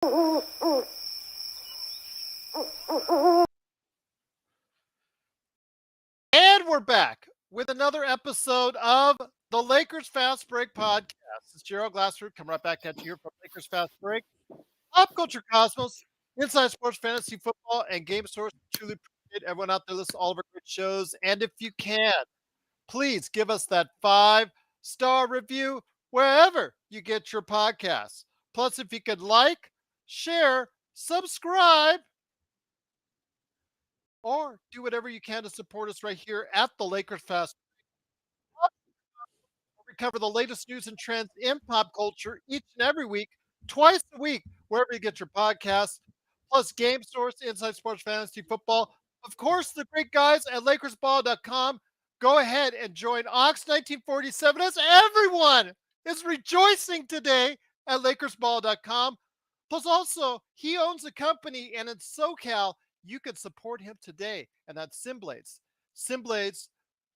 And we're back with another episode of the Lakers Fast Break podcast. It's Gerald Glasford coming right back at you here from Lakers Fast Break. Pop Culture Cosmos, Inside Sports Fantasy Football, and Game Source. Truly appreciate everyone out there listening to all of our great shows. And if you can, please give us that 5-star review wherever you get your podcasts. Plus, if you could like, share, subscribe, or do whatever you can to support us right here at the Lakers Fast. We cover the latest news and trends in pop culture each and every week, twice a week, wherever you get your podcasts, plus Game Source, Inside Sports Fantasy Football. Of course, the great guys at LakersBall.com. Go ahead and join Ox 1947 as everyone is rejoicing today at LakersBall.com. Plus, also, he owns a company, and in SoCal, you can support him today, and that's Simblades. Simblades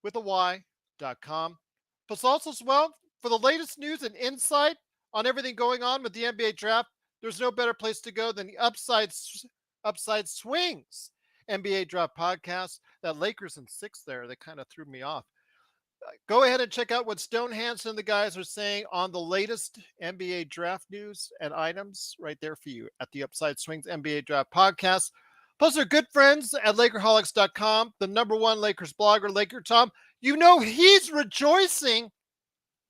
with a Y.com. Plus, also as well, for the latest news and insight on everything going on with the NBA draft, there's no better place to go than the Upside Swings NBA draft podcast. That Lakers in 6 there, they kind of threw me off. Go ahead and check out what Stone Hansen and the guys are saying on the latest NBA draft news and items right there for you at the Upside Swings NBA draft podcast. Plus, our good friends at Lakerholics.com, the #1 Lakers blogger, LakerTom. You know he's rejoicing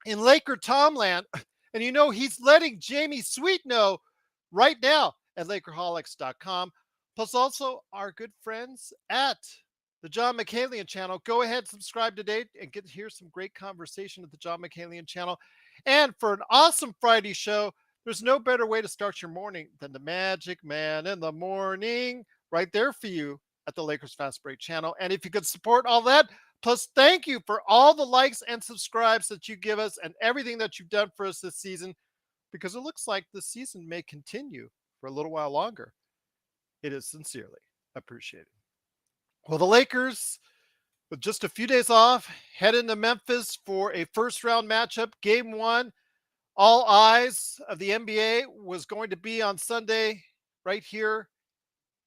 in LakerTom land, and you know he's letting Jamie Sweet know right now at Lakerholics.com. Plus, also our good friends at the John McCalian channel. Go ahead, subscribe today, and get to hear some great conversation at the John McCalian channel. And for an awesome Friday show, there's no better way to start your morning than the Magic Man in the morning, right there for you at the Lakers Fast Break channel. And if you could support all that, plus thank you for all the likes and subscribes that you give us and everything that you've done for us this season, because it looks like the season may continue for a little while longer. It is sincerely appreciated. Well, the Lakers, with just a few days off, head into Memphis for a first-round matchup. Game 1, all eyes of the NBA was going to be on Sunday right here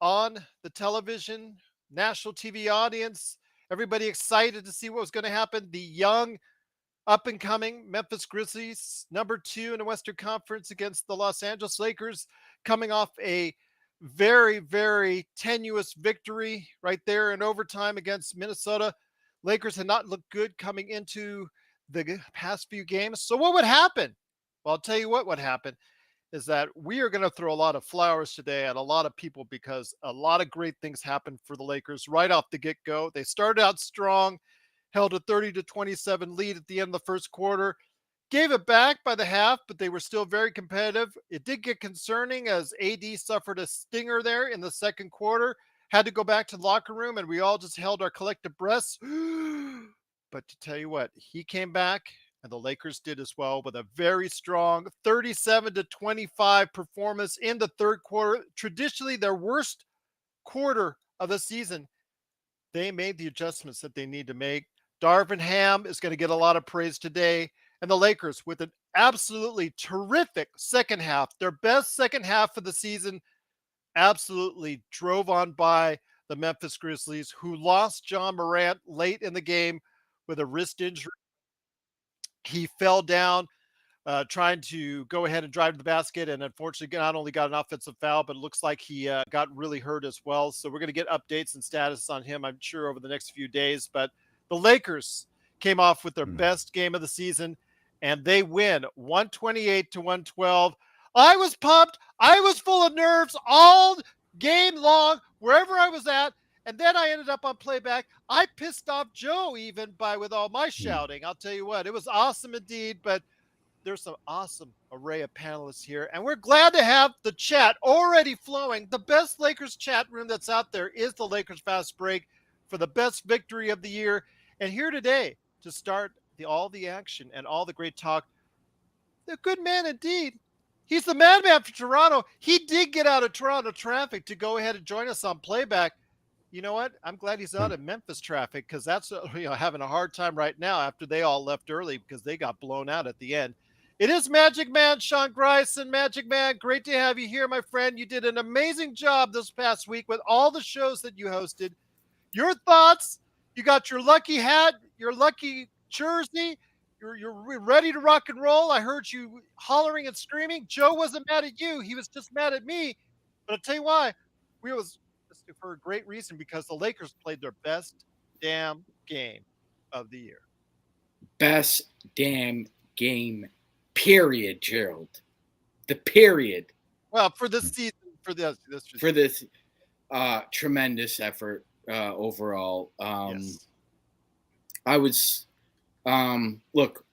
on the television, national TV audience. Everybody excited to see what was going to happen. The young, up-and-coming Memphis Grizzlies, #2 in the Western Conference against the Los Angeles Lakers, coming off a very, very tenuous victory right there in overtime against Minnesota. Lakers had not looked good coming into the past few games. So what would happen? Well, I'll tell you what would happen is that we are going to throw a lot of flowers today at a lot of people, because a lot of great things happened for the Lakers right off the get-go. They started out strong, held a 30-27 lead at the end of the first quarter, gave it back by the half, but they were still very competitive. It did get concerning as AD suffered a stinger there in the second quarter, had to go back to the locker room, and we all just held our collective breaths. But to tell you what, he came back, and the Lakers did as well, with a very strong 37-25 performance in the third quarter. Traditionally, their worst quarter of the season. They made the adjustments that they need to make. Darvin Ham is going to get a lot of praise today. And the Lakers, with an absolutely terrific second half, their best second half of the season, absolutely drove on by the Memphis Grizzlies, who lost John Morant late in the game with a wrist injury. He fell down trying to go ahead and drive to the basket, and unfortunately not only got an offensive foul, but it looks like he got really hurt as well. So we're going to get updates and status on him, I'm sure, over the next few days. But the Lakers came off with their best game of the season, and they win 128-112. I was pumped. I was full of nerves all game long, wherever I was at. And then I ended up on playback. I pissed off Joe even with all my shouting. I'll tell you what, it was awesome indeed. But there's some awesome array of panelists here, and we're glad to have the chat already flowing. The best Lakers chat room that's out there is the Lakers Fast Break for the best victory of the year. And here today to start all the action and all the great talk, the good man indeed. He's the madman for Toronto. He did get out of Toronto traffic to go ahead and join us on playback. You know what? I'm glad he's out of Memphis traffic, because that's having a hard time right now after they all left early because they got blown out at the end. It is Magic Man, Sean Grice, and Magic Man. Great to have you here, my friend. You did an amazing job this past week with all the shows that you hosted. Your thoughts? You got your lucky hat, your lucky jersey. You're ready to rock and roll. I heard you hollering and screaming. Joe wasn't mad at you. He was just mad at me. But I'll tell you why. We was for a great reason because the Lakers played their best damn game of the year. Best damn game, period, Gerald. The period Well, for this season, for this for this tremendous effort overall. yes. I was look,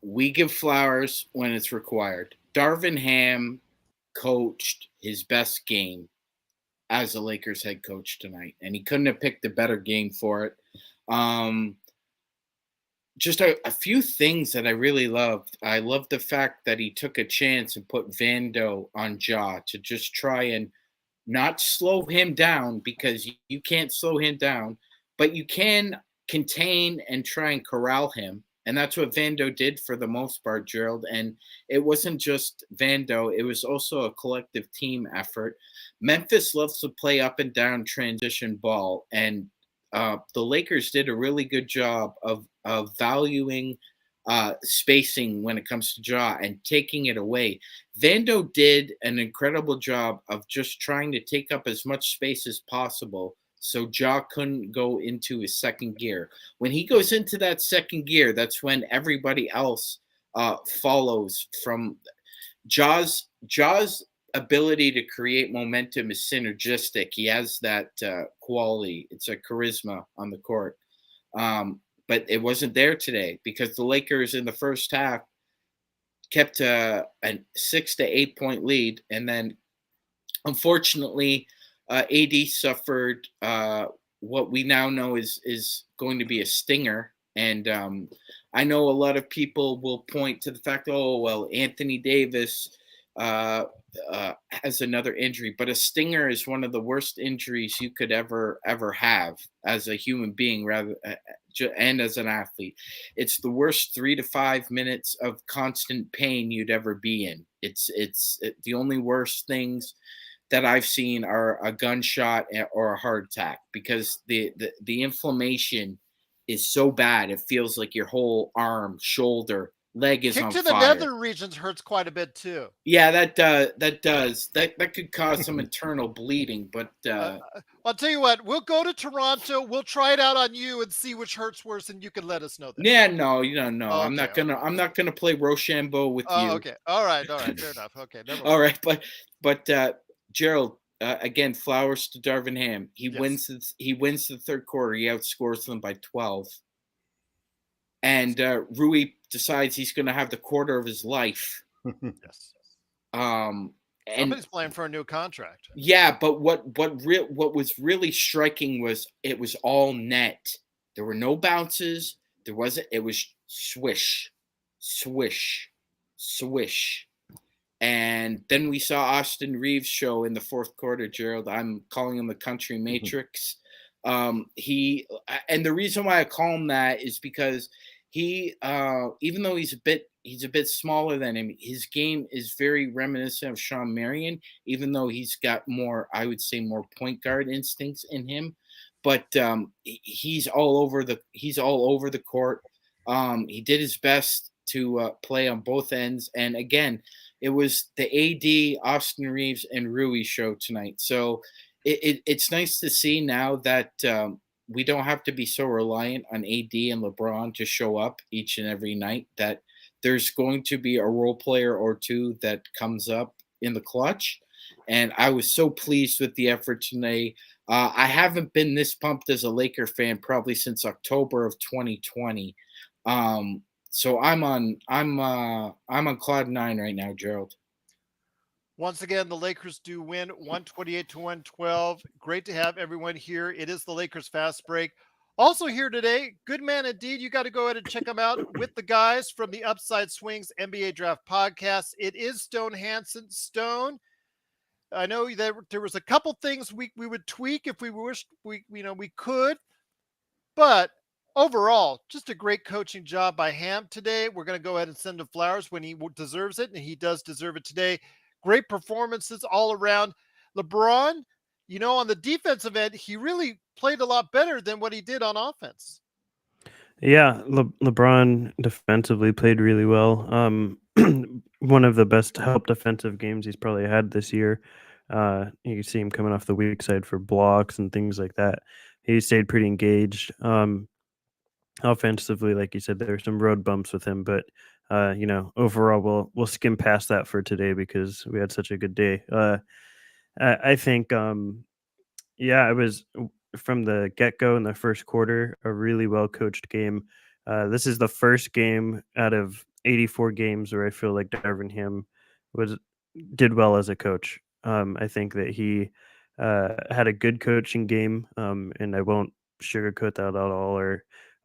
we give flowers when it's required. Darvin Ham coached his best game as a Lakers head coach tonight, and he couldn't have picked a better game for it. Um, just a few things that I really loved. I loved the fact that he took a chance and put Vando on Ja to just try and not slow him down, because you can't slow him down, but you can contain and try and corral him. And that's what Vando did for the most part, Gerald. And it wasn't just Vando, it was also a collective team effort. Memphis loves to play up and down transition ball. And the Lakers did a really good job of valuing spacing when it comes to Ja and taking it away. Vando did an incredible job of just trying to take up as much space as possible so Ja couldn't go into his second gear. When he goes into that second gear, that's when everybody else follows from. Ja's ability to create momentum is synergistic. He has that quality. It's a charisma on the court. But it wasn't there today because the Lakers in the first half kept a 6 to 8 point lead, and then unfortunately, AD suffered what we now know is going to be a stinger. And I know a lot of people will point to the fact, oh well, Anthony Davis has another injury, but a stinger is one of the worst injuries you could ever have as a human being, rather and as an athlete. It's the worst 3 to 5 minutes of constant pain you'd ever be in. The only worst things that I've seen are a gunshot or a heart attack, because the inflammation is so bad. It feels like your whole arm, shoulder, leg is Kick on to the fire. nether regions hurts quite a bit too. Yeah, that could cause some internal bleeding, but Uh, I'll tell you what, we'll go to Toronto. We'll try it out on you and see which hurts worse, and you can let us know then. yeah, no, you don't know. Oh, I'm okay. not gonna I'm not gonna play Rochambeau with Oh, you. okay. All right. All right. Fair enough. Okay. Never All mind. right, but Gerald, again, flowers to Darvin Ham. Yes. He wins the third quarter. He outscores them by 12, Yes. and Rui decides he's going to have the quarter of his life. Yes. Um, and Somebody's playing for a new contract. yeah, but what was really striking was it was all net. There were no bounces. There wasn't. It was swish, swish, swish. And then we saw Austin Reaves show in the fourth quarter, Gerald. I'm calling him the country matrix. He and the reason why I call him that is because he, even though he's a bit smaller than him, his game is very reminiscent of Sean Marion, even though he's got more, I would say, more point guard instincts in him. But he's all over the court. He did his best to play on both ends, and again, it was the AD, Austin Reaves, and Rui show tonight. So it's nice to see now that we don't have to be so reliant on AD and LeBron to show up each and every night, that there's going to be a role player or two that comes up in the clutch. And I was so pleased with the effort tonight. I haven't been this pumped as a Laker fan probably since October of 2020. So I'm on cloud nine right now, Gerald. Once again, the Lakers do win 128 to 112. Great to have everyone here. It is the Lakers Fast Break. Also here today, good man indeed. You got to go ahead and check them out with the guys from the Upside Swings NBA Draft Podcast. It is Stone Hansen. Stone, I know that there was a couple things we would tweak if we wished we could, but overall, just a great coaching job by Ham today. We're going to go ahead and send him flowers when he deserves it, and he does deserve it today. Great performances all around. LeBron, on the defensive end, he really played a lot better than what he did on offense. Yeah, LeBron defensively played really well. One of the best help defensive games he's probably had this year. You see him coming off the weak side for blocks and things like that. He stayed pretty engaged. Offensively, like you said, there were some road bumps with him, but overall, we'll skim past that for today because we had such a good day. I think, yeah, it was from the get go in the first quarter a really well coached game. This is the first game out of 84 games where I feel like Darvin Ham was did well as a coach. I think that he had a good coaching game, and I won't sugarcoat that at all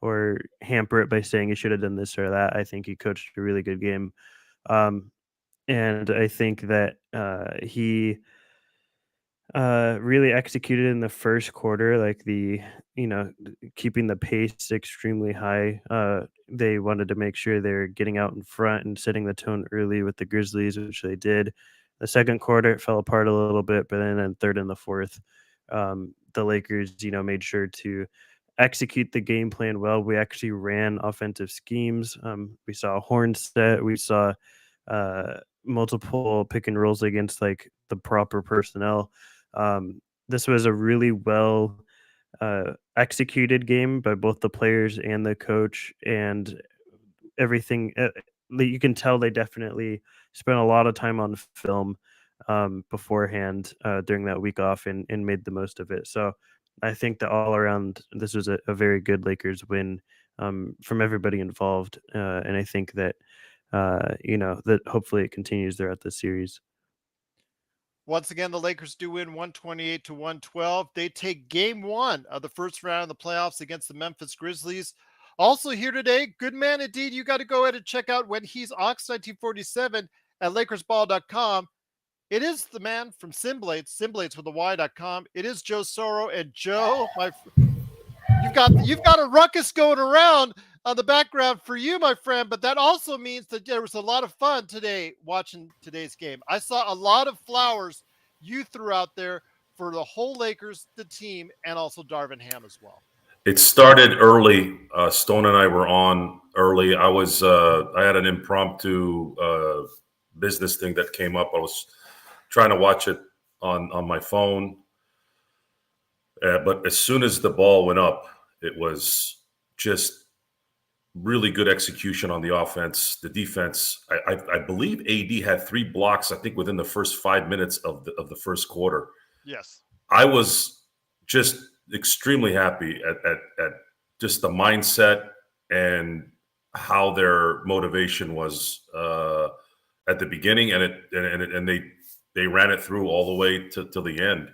or hamper it by saying he should have done this or that. I think he coached a really good game, um, and I think that he really executed in the first quarter, like keeping the pace extremely high. They wanted to make sure they're getting out in front and setting the tone early with the Grizzlies, which they did. The second quarter, it fell apart a little bit, but then in third and the fourth, the Lakers, made sure to execute the game plan well. We actually ran offensive schemes. We saw a horn set. We saw uh, multiple pick and rolls against like the proper personnel. This was a really well executed game by both the players and the coach, and everything. You can tell they definitely spent a lot of time on film beforehand during that week off and made the most of it. So I think that all around, this was a very good Lakers win from everybody involved, and I think that that hopefully it continues throughout the series. Once again, the Lakers do win 128 to 112. They take game one of the first round of the playoffs against the Memphis Grizzlies. Also here today, good man indeed. You got to go ahead and check out When He's Ox 1947 at LakersBall.com. It is the man from Simblades with a Y.com. It is Joe Soro. And Joe, you've got a ruckus going around on the background for you, my friend, but that also means that there was a lot of fun today watching today's game. I saw a lot of flowers you threw out there for the whole Lakers, the team, and also Darvin Ham as well. It started early. Stone and I were on early. I had an impromptu business thing that came up. I was trying to watch it on my phone. But as soon as the ball went up, it was just really good execution on the offense. The defense, I believe AD had 3 blocks, I think, within the first 5 minutes of the first quarter. Yes. I was just extremely happy at just the mindset and how their motivation was at the beginning, and they ran it through all the way to the end.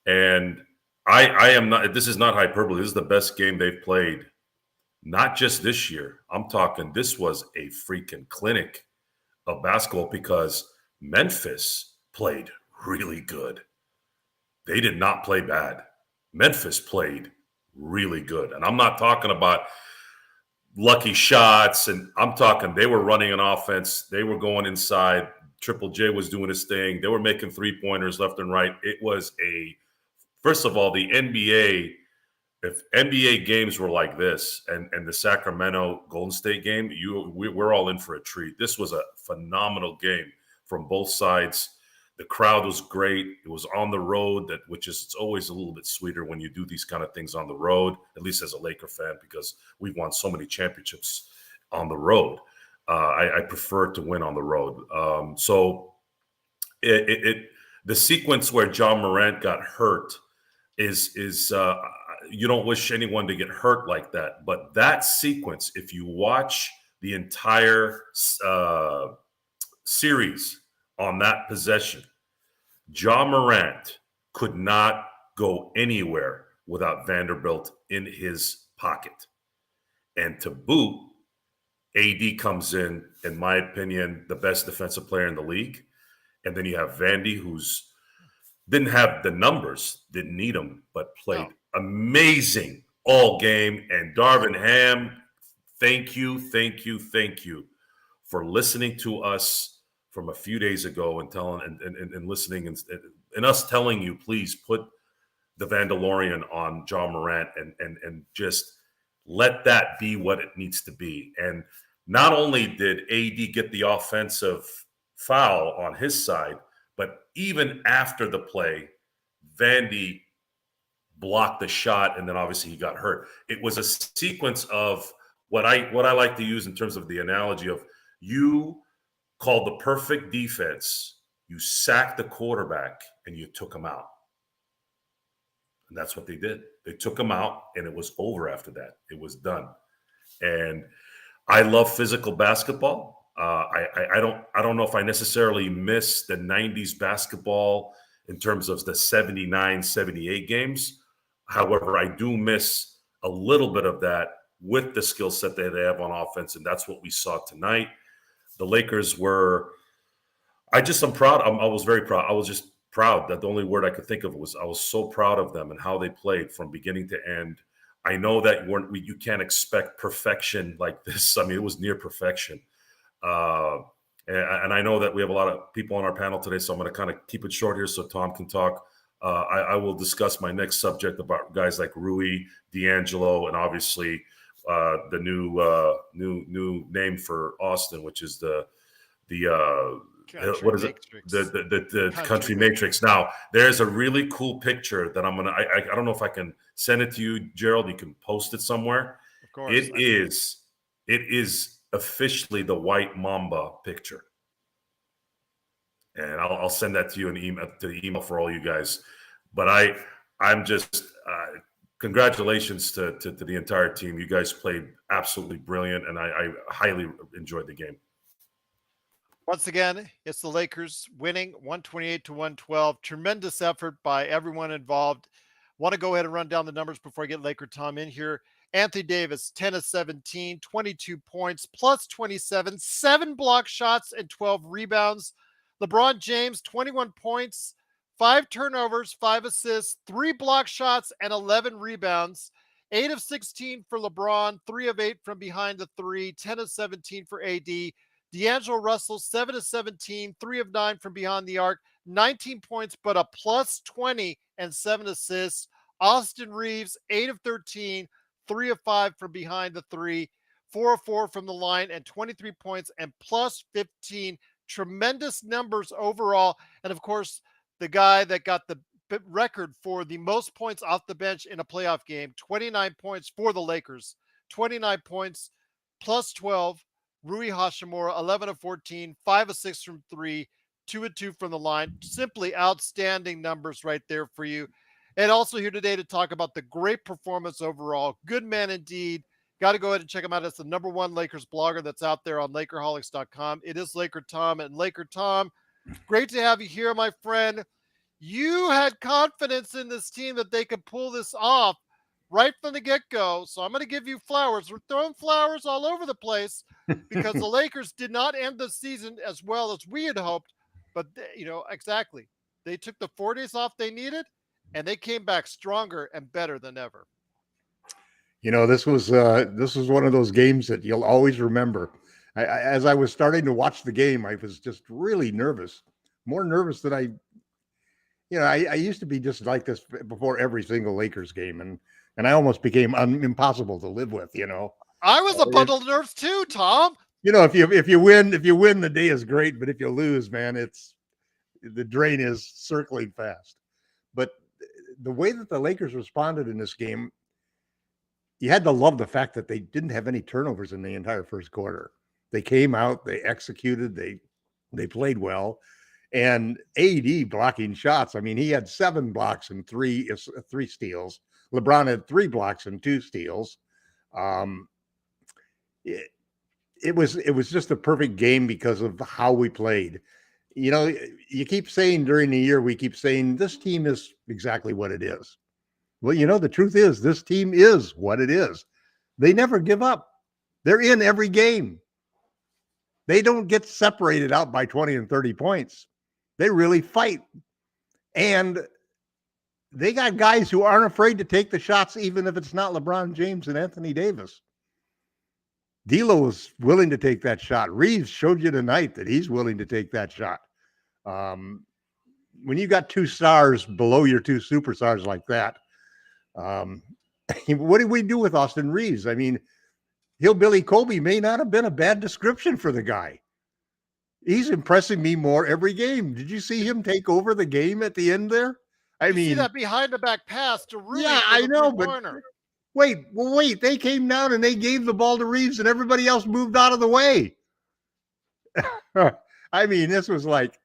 And I am not. This is not hyperbole. This is the best game they've played, not just this year. I'm talking. This was a freaking clinic of basketball because Memphis played really good. They did not play bad. Memphis played really good, and I'm not talking about lucky shots. And I'm talking. They were running an offense. They were going inside. Triple J was doing his thing. They were making 3-pointers left and right. It was first of all, the NBA, if NBA games were like this and the Sacramento Golden State game, we're all in for a treat. This was a phenomenal game from both sides. The crowd was great. It was on the road, which is it's always a little bit sweeter when you do these kind of things on the road, at least as a Laker fan, because we've won so many championships on the road. I prefer to win on the road. So the sequence where John Morant got hurt is you don't wish anyone to get hurt like that. But that sequence, if you watch the entire series on that possession, John Morant could not go anywhere without Vanderbilt in his pocket. And to boot, AD comes in my opinion, the best defensive player in the league. And then you have Vandy, who's didn't have the numbers, didn't need them, but played amazing all game. And Darvin Ham, thank you for listening to us from a few days ago and telling and listening and us telling you, please put the Vandalorian on John Morant and just let that be what it needs to be. And not only did AD get the offensive foul on his side, but even after the play, Vandy blocked the shot, and then obviously he got hurt. It was a sequence of what I like to use in terms of the analogy of you called the perfect defense, you sacked the quarterback, and you took him out. And that's what they did. They took him out, and it was over after that. It was done. And I love physical basketball. I don't know if I necessarily miss the 90s basketball in terms of the 79, 78 games. However, I do miss a little bit of that with the skill set that they have on offense, and that's what we saw tonight. The Lakers were – I'm proud. I was very proud. I was just proud. That the only word I could think of was I was so proud of them and how they played from beginning to end. I know that you can't expect perfection like this. I mean, it was near perfection. And I know that we have a lot of people on our panel today, so I'm going to kind of keep it short here so Tom can talk. I will discuss my next subject about guys like Rui, D'Angelo, and obviously the new name for Austin, which is the what is it? The country matrix. Now, there's a really cool picture that I'm gonna. I don't know if I can send it to you, Gerald. You can post it somewhere. Of course, it is officially the white mamba picture, and I'll send that to you to the email for all you guys. But I'm just congratulations to the entire team. You guys played absolutely brilliant, and I highly enjoyed the game. Once again, it's the Lakers winning 128-112. Tremendous effort by everyone involved. Want to go ahead and run down the numbers before I get LakerTom in here. Anthony Davis, 10 of 17, 22 points, plus 27, 7 block shots, and 12 rebounds. LeBron James, 21 points, 5 turnovers, 5 assists, 3 block shots, and 11 rebounds. 8 of 16 for LeBron, 3 of 8 from behind the 3, 10 of 17 for AD. D'Angelo Russell, 7 of 17, 3 of 9 from behind the arc, 19 points, but a plus 20 and 7 assists. Austin Reaves, 8 of 13, 3 of 5 from behind the 3, 4 of 4 from the line, and 23 points and plus 15. Tremendous numbers overall. And of course, the guy that got the record for the most points off the bench in a playoff game, 29 points for the Lakers, 29 points, plus 12. Rui Hachimura, 11 of 14, 5 of 6 from 3, 2 of 2 from the line. Simply outstanding numbers right there for you. And also here today to talk about the great performance overall. Good man indeed. Got to go ahead and check him out. It's the #1 Lakers blogger that's out there on Lakerholics.com. It is LakerTom. And LakerTom, great to have you here, my friend. You had confidence in this team that they could pull this off right from the get-go. So I'm going to give you flowers. We're throwing flowers all over the place because the Lakers did not end the season as well as we had hoped. But, exactly. They took the 4 days off they needed, and they came back stronger and better than ever. This was one of those games that you'll always remember. As I was starting to watch the game, I was just really nervous, more nervous than I used to be just like this before every single Lakers game, and I almost became impossible to live with. I was a bundle of nerves too, Tom. If you win, the day is great, but if you lose, man, the drain is circling fast. But the way that the Lakers responded in this game, you had to love the fact that they didn't have any turnovers in the entire first quarter. They came out, they executed, they played well. And AD blocking shots. I mean, he had 7 blocks and 3 steals. LeBron had 3 blocks and 2 steals. It was just a perfect game because of how we played. You keep saying during the year, we keep saying this team is exactly what it is. Well, the truth is this team is what it is. They never give up. They're in every game. They don't get separated out by 20 and 30 points. They really fight. And they got guys who aren't afraid to take the shots, even if it's not LeBron James and Anthony Davis. D'Lo was willing to take that shot. Reaves showed you tonight that he's willing to take that shot. When you got two stars below your two superstars like that, what did we do with Austin Reaves? I mean, Hillbilly Kobe may not have been a bad description for the guy. He's impressing me more every game. Did you see him take over the game at the end there? I mean, see that behind the back pass to Rui. yeah, I know, but wait, they came down and they gave the ball to Reaves and everybody else moved out of the way. I mean, this was like,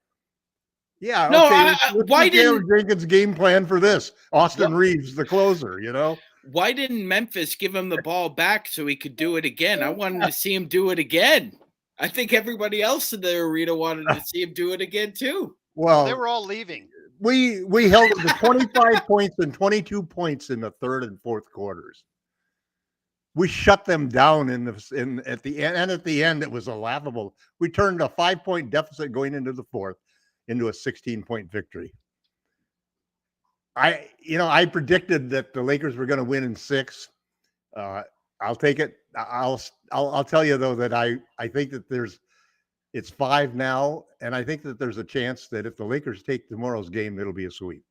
yeah, No, okay. why didn't Jenkins game plan for this? Austin Reaves, the closer, you know? Why didn't Memphis give him the ball back so he could do it again? I wanted to see him do it again. I think everybody else in the arena wanted to see him do it again too. Well, they were all leaving. We held it to 25 points and 22 points in the third and fourth quarters. We shut them down at the end, and at the end it was a laughable. We turned a 5-point deficit going into the fourth into a 16-point victory. I predicted that the Lakers were going to win in 6. I'll take it. I'll tell you though that I think that it's 5 now, and I think that there's a chance that if the Lakers take tomorrow's game, it'll be a sweep.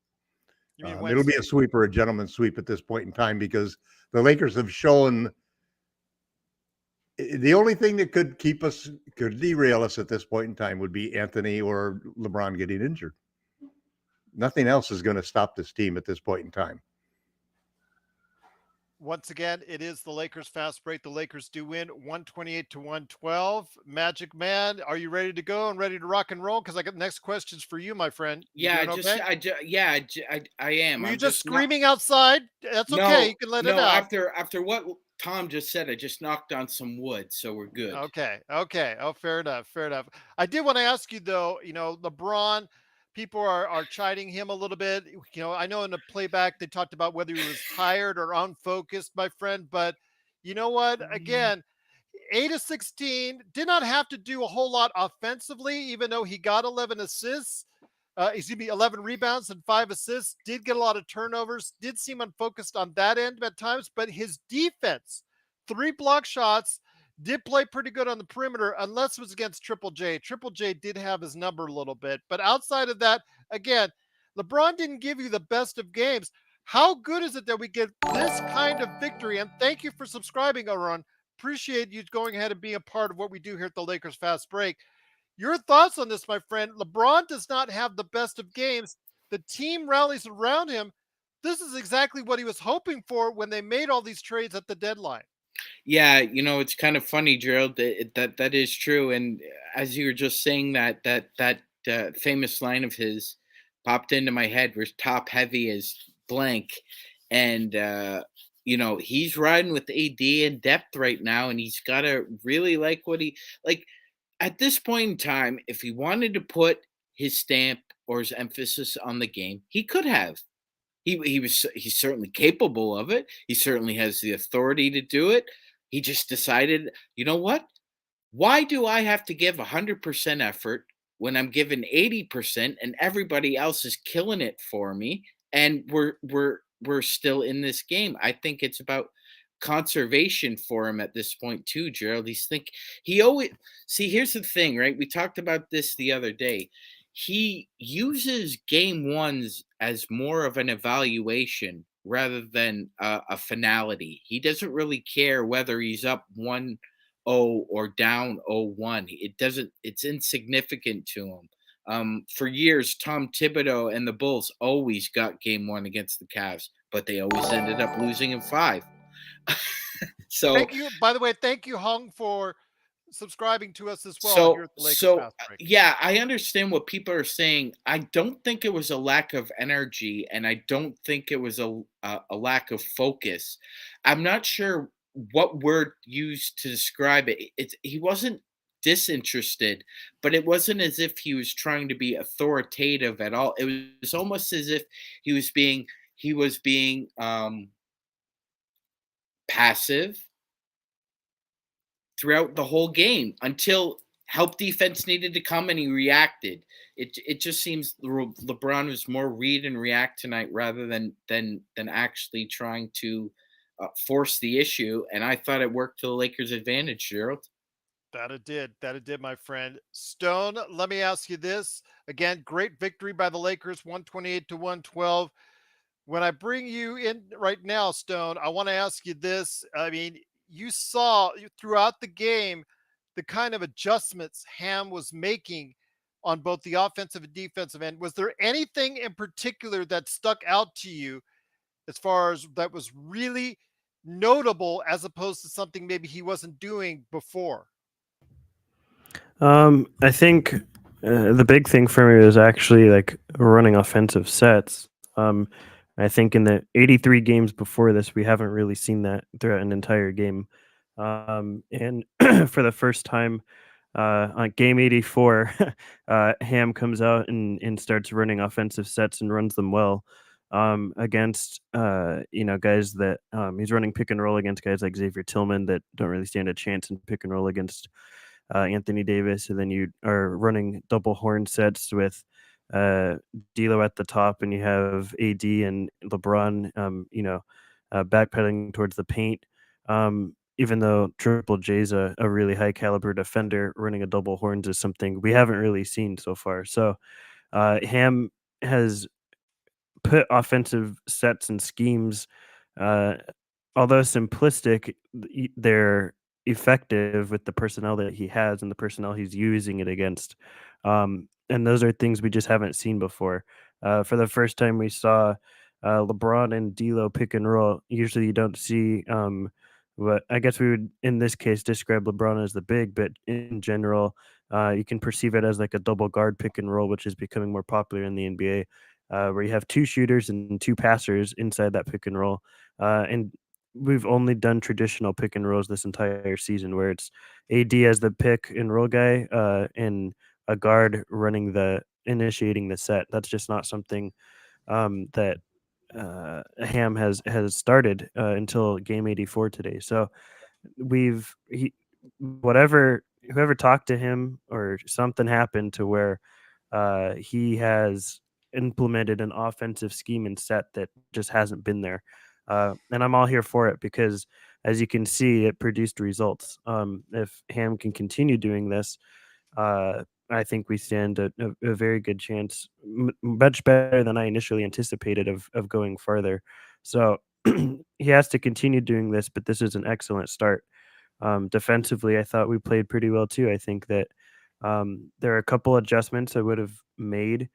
It'll be a sweep or a gentleman's sweep at this point in time, because the Lakers have shown the only thing that could derail us at this point in time would be Anthony or LeBron getting injured. Nothing else is going to stop this team at this point in time. Once again, it is the Lakers fast break. The Lakers do win 128-112. MagicMan, are you ready to go and ready to rock and roll? Because I got the next questions for you, my friend. I am. Were you just screaming outside? That's okay. You can let it out. After what Tom just said, I just knocked on some wood, so we're good. Okay. Oh, fair enough. I did want to ask you though. LeBron. People are chiding him a little bit. I know in the playback they talked about whether he was tired or unfocused, my friend. But you know what? Again, 8 of 16, did not have to do a whole lot offensively, even though he got 11 assists. 11 rebounds and 5 assists. Did get a lot of turnovers. Did seem unfocused on that end at times. But his defense, 3 block shots, did play pretty good on the perimeter, unless it was against Triple J. Triple J did have his number a little bit. But outside of that, again, LeBron didn't give you the best of games. How good is it that we get this kind of victory? And thank you for subscribing, Aaron. Appreciate you going ahead and being a part of what we do here at the Lakers Fast Break. Your thoughts on this, my friend? LeBron does not have the best of games. The team rallies around him. This is exactly what he was hoping for when they made all these trades at the deadline. Yeah, it's kind of funny, Gerald. That is true. And as you were just saying that famous line of his popped into my head, where top heavy is blank, and he's riding with AD in depth right now, and he's got to really like what he like. At this point in time, if he wanted to put his stamp or his emphasis on the game, he could have. He's certainly capable of it. He certainly has the authority to do it. He just decided, you know what? Why do I have to give 100% effort when I'm given 80% and everybody else is killing it for me, and we're still in this game? I think it's about conservation for him at this point too, Gerald. Here's the thing, right? We talked about this the other day. He uses game ones as more of an evaluation rather than a finality. He doesn't really care whether he's up 1-0 or down 0-1. It's insignificant to him. For years, Tom Thibodeau and the Bulls always got game 1 against the Cavs, but they always ended up losing in 5. So thank you. By the way, thank you, Hung, for subscribing to us as well. Here at the Lakers Fast Break. Yeah, I understand what people are saying. I don't think it was a lack of energy, and I don't think it was a lack of focus. I'm not sure what word used to describe it. He wasn't disinterested, but it wasn't as if he was trying to be authoritative at all. It was almost as if he was being passive throughout the whole game until help defense needed to come, and he reacted. It just seems LeBron was more read and react tonight rather than actually trying to force the issue. And I thought it worked to the Lakers' advantage, Gerald. That it did. That it did, my friend. Stone, let me ask you this. Again, great victory by the Lakers, 128 to 112. When I bring you in right now, Stone, I want to ask you this. I mean, you saw throughout the game the kind of adjustments Ham was making on both the offensive and defensive end. Was there anything in particular that stuck out to you as far as that was really notable as opposed to something maybe he wasn't doing before? I think the big thing for me was actually like running offensive sets. I think in the 83 games before this, we haven't really seen that throughout an entire game. And for the first time on game 84, Ham comes out and starts running offensive sets and runs them well against guys that he's running pick and roll against guys like Xavier Tillman that don't really stand a chance in pick and roll against Anthony Davis, and then you are running double horn sets with D'Lo at the top, and you have AD and LeBron, backpedaling towards the paint. Even though Triple J's a really high caliber defender, running a double horns is something we haven't really seen so far. So Ham has put offensive sets and schemes, uh, although simplistic, they're effective with the personnel that he has and the personnel he's using it against. And those are things we just haven't seen before. For the first time, we saw LeBron and D'Lo pick and roll. Usually, you don't see what I guess we would, in this case, describe LeBron as the big, but in general, you can perceive it as like a double guard pick and roll, which is becoming more popular in the NBA, where you have two shooters and two passers inside that pick and roll. And we've only done traditional pick and rolls this entire season, where it's AD as the pick and roll guy, and a guard running the initiating the set. That's just not something that Ham has started until game 84 today. So whatever whoever talked to him or something happened to where he has implemented an offensive scheme and set that just hasn't been there. And I'm all here for it because, as you can see, it produced results. If Ham can continue doing this, I think we stand a very good chance, much better than I initially anticipated of going further. So he has to continue doing this, but this is an excellent start. Defensively, I thought we played pretty well too. I think that there are a couple adjustments I would have made.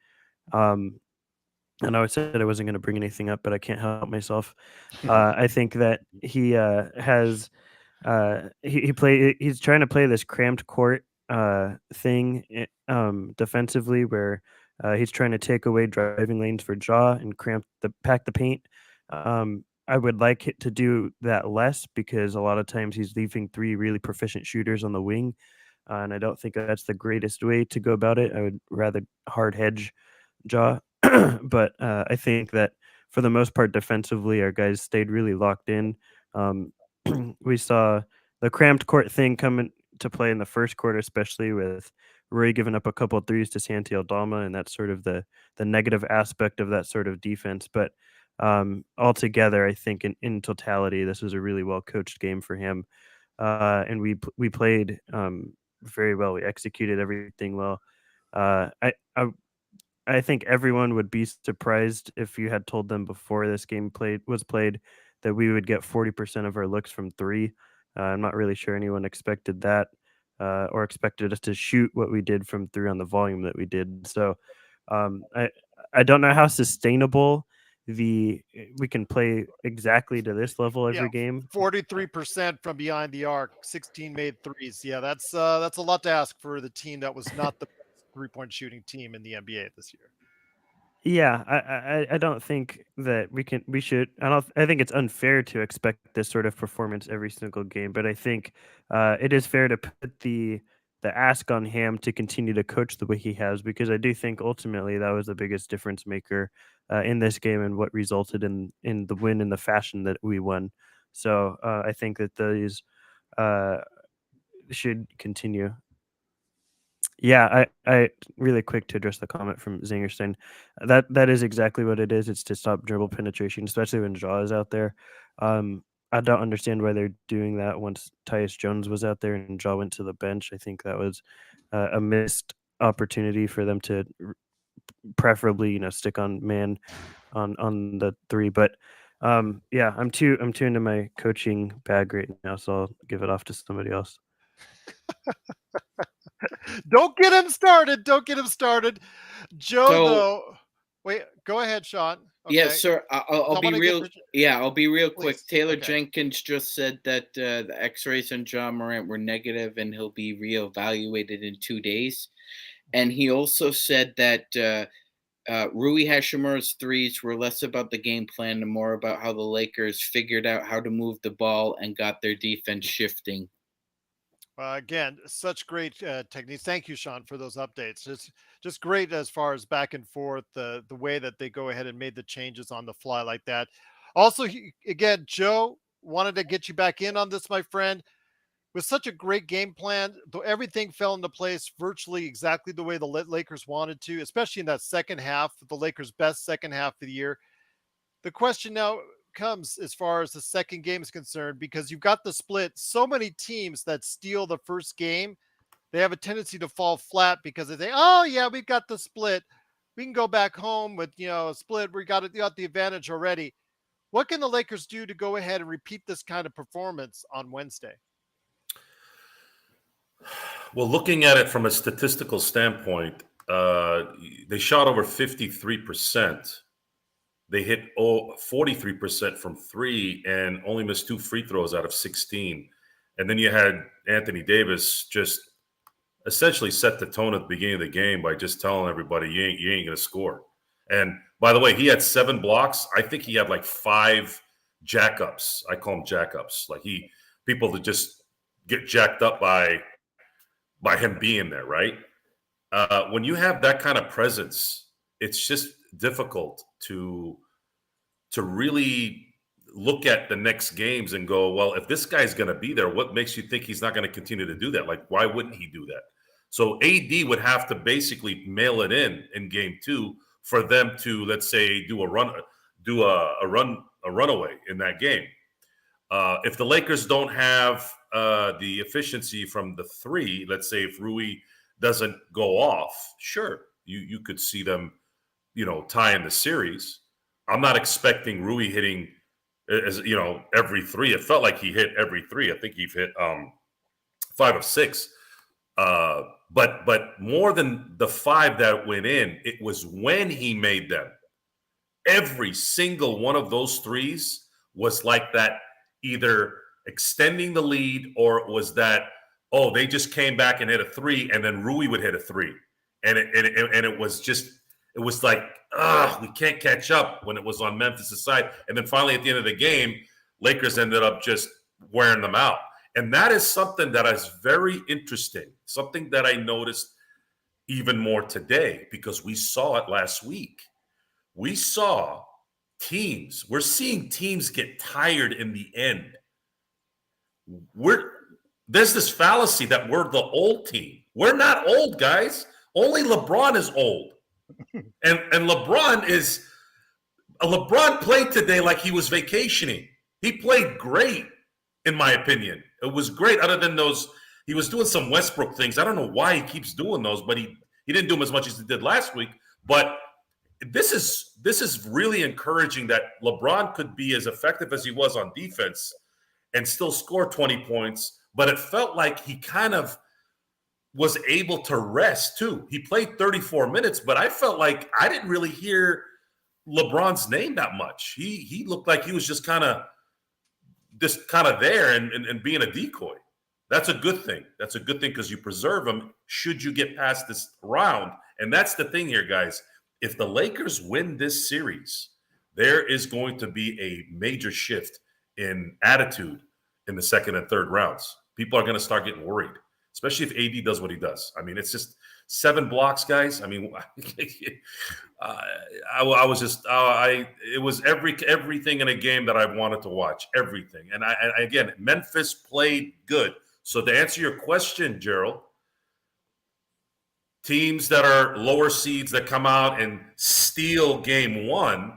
And I said I wasn't going to bring anything up, but I can't help myself. I think that he has he's trying to play this cramped court thing defensively, where he's trying to take away driving lanes for Ja and pack the paint. I would like it to do that less because a lot of times he's leaving three really proficient shooters on the wing, and I don't think that's the greatest way to go about it. I would rather hard hedge Ja, but I think that for the most part, defensively, our guys stayed really locked in. Um, we saw the cramped court thing come into play in the first quarter, especially with Rui giving up a couple of threes to Santi Aldama, and that's sort of the negative aspect of that sort of defense. But altogether, I think in totality, this was a really well coached game for him, and we played very well. We executed everything well. I think everyone would be surprised if you had told them before this game was played that we would get 40% of our looks from three. I'm not really sure anyone expected that or expected us to shoot what we did from three on the volume that we did. So I don't know how sustainable we can play exactly to this level every game. 43% from behind the arc, 16 made threes. Yeah, that's a lot to ask for the team that was not the best three-point shooting team in the NBA this year. Yeah, I don't think that we should. I think it's unfair to expect this sort of performance every single game, but I think it is fair to put the ask on Ham to continue to coach the way he has, because I do think ultimately that was the biggest difference maker in this game and what resulted in the win in the fashion that we won. So I think that these should continue. Yeah, I really quick to address the comment from Zingerstein. That is exactly what it is. It's to stop dribble penetration, especially when Jaw is out there. I don't understand why they're doing that once Tyus Jones was out there and Jaw went to the bench. I think that was a missed opportunity for them to preferably, stick on man on the three. But yeah, I'm too into my coaching bag right now, so I'll give it off to somebody else. Don't get him started. Don't get him started. Joe, So- though. Wait, go ahead, Sean. Okay. Yeah, sir. I'll be real. I'll be real quick. Please. Taylor Okay. Jenkins just said that the X-rays on John Morant were negative, and he'll be reevaluated in 2 days. And he also said that Rui Hachimura's threes were less about the game plan and more about how the Lakers figured out how to move the ball and got their defense shifting. Again, such great techniques. Thank you, Sean, for those updates. Just great as far as back and forth, the way that they go ahead and made the changes on the fly like that. Also, again, Joe, wanted to get you back in on this, my friend. With such a great game plan, though everything fell into place virtually exactly the way the Lakers wanted to, especially in that second half, the Lakers' best second half of the year. The question now comes as far as the second game is concerned, because you've got the split. So many teams that steal the first game, they have a tendency to fall flat because they say, oh, yeah, we've got the split. We can go back home with, a split. We got the advantage already. What can the Lakers do to go ahead and repeat this kind of performance on Wednesday? Well, looking at it from a statistical standpoint, they shot over 53%. They hit 43% from three and only missed 2 free throws out of 16. And then you had Anthony Davis just essentially set the tone at the beginning of the game by just telling everybody, you ain't going to score. And by the way, he had 7 blocks. I think he had like 5 jackups. I call them jackups. Like people that just get jacked up by him being there, right? When you have that kind of presence, it's just difficult to really look at the next games and go, well, if this guy's going to be there, what makes you think he's not going to continue to do that? Like, why wouldn't he do that? So AD would have to basically mail it in game 2 for them to, let's say, do a runaway in that game. If the Lakers don't have the efficiency from the 3, let's say if Rui doesn't go off, sure, you could see them, tie in the series. I'm not expecting Rui hitting, every 3. It felt like he hit every 3. I think he hit 5 of 6. But more than the 5 that went in, it was when he made them. Every single one of those threes was like that, either extending the lead or it was that, they just came back and hit a 3, and then Rui would hit a 3. And it was like, we can't catch up when it was on Memphis' side. And then finally at the end of the game, Lakers ended up just wearing them out. And that is something that is very interesting, something that I noticed even more today because we saw it last week. We saw we're seeing teams get tired in the end. There's this fallacy that we're the old team. We're not old, guys. Only LeBron is old. And LeBron played today like he was vacationing. He played great, in my opinion. It was great, other than those. He was doing some Westbrook things. I don't know why he keeps doing those, but he didn't do them as much as he did last week. But this is really encouraging that LeBron could be as effective as he was on defense and still score 20 points. But it felt like he kind of was able to rest too. He played 34 minutes, but I felt like I didn't really hear LeBron's name that much. He looked like he was just kind of there and being a decoy. That's a good thing. That's a good thing because you preserve him should you get past this round. And that's the thing here, guys. If the Lakers win this series, there is going to be a major shift in attitude in the second and third rounds. People are going to start getting worried, especially if AD does what he does. I mean, it's just 7 blocks, guys. I mean, it was everything in a game that I wanted to watch, everything. And again, Memphis played good. So to answer your question, Gerald, teams that are lower seeds that come out and steal game one,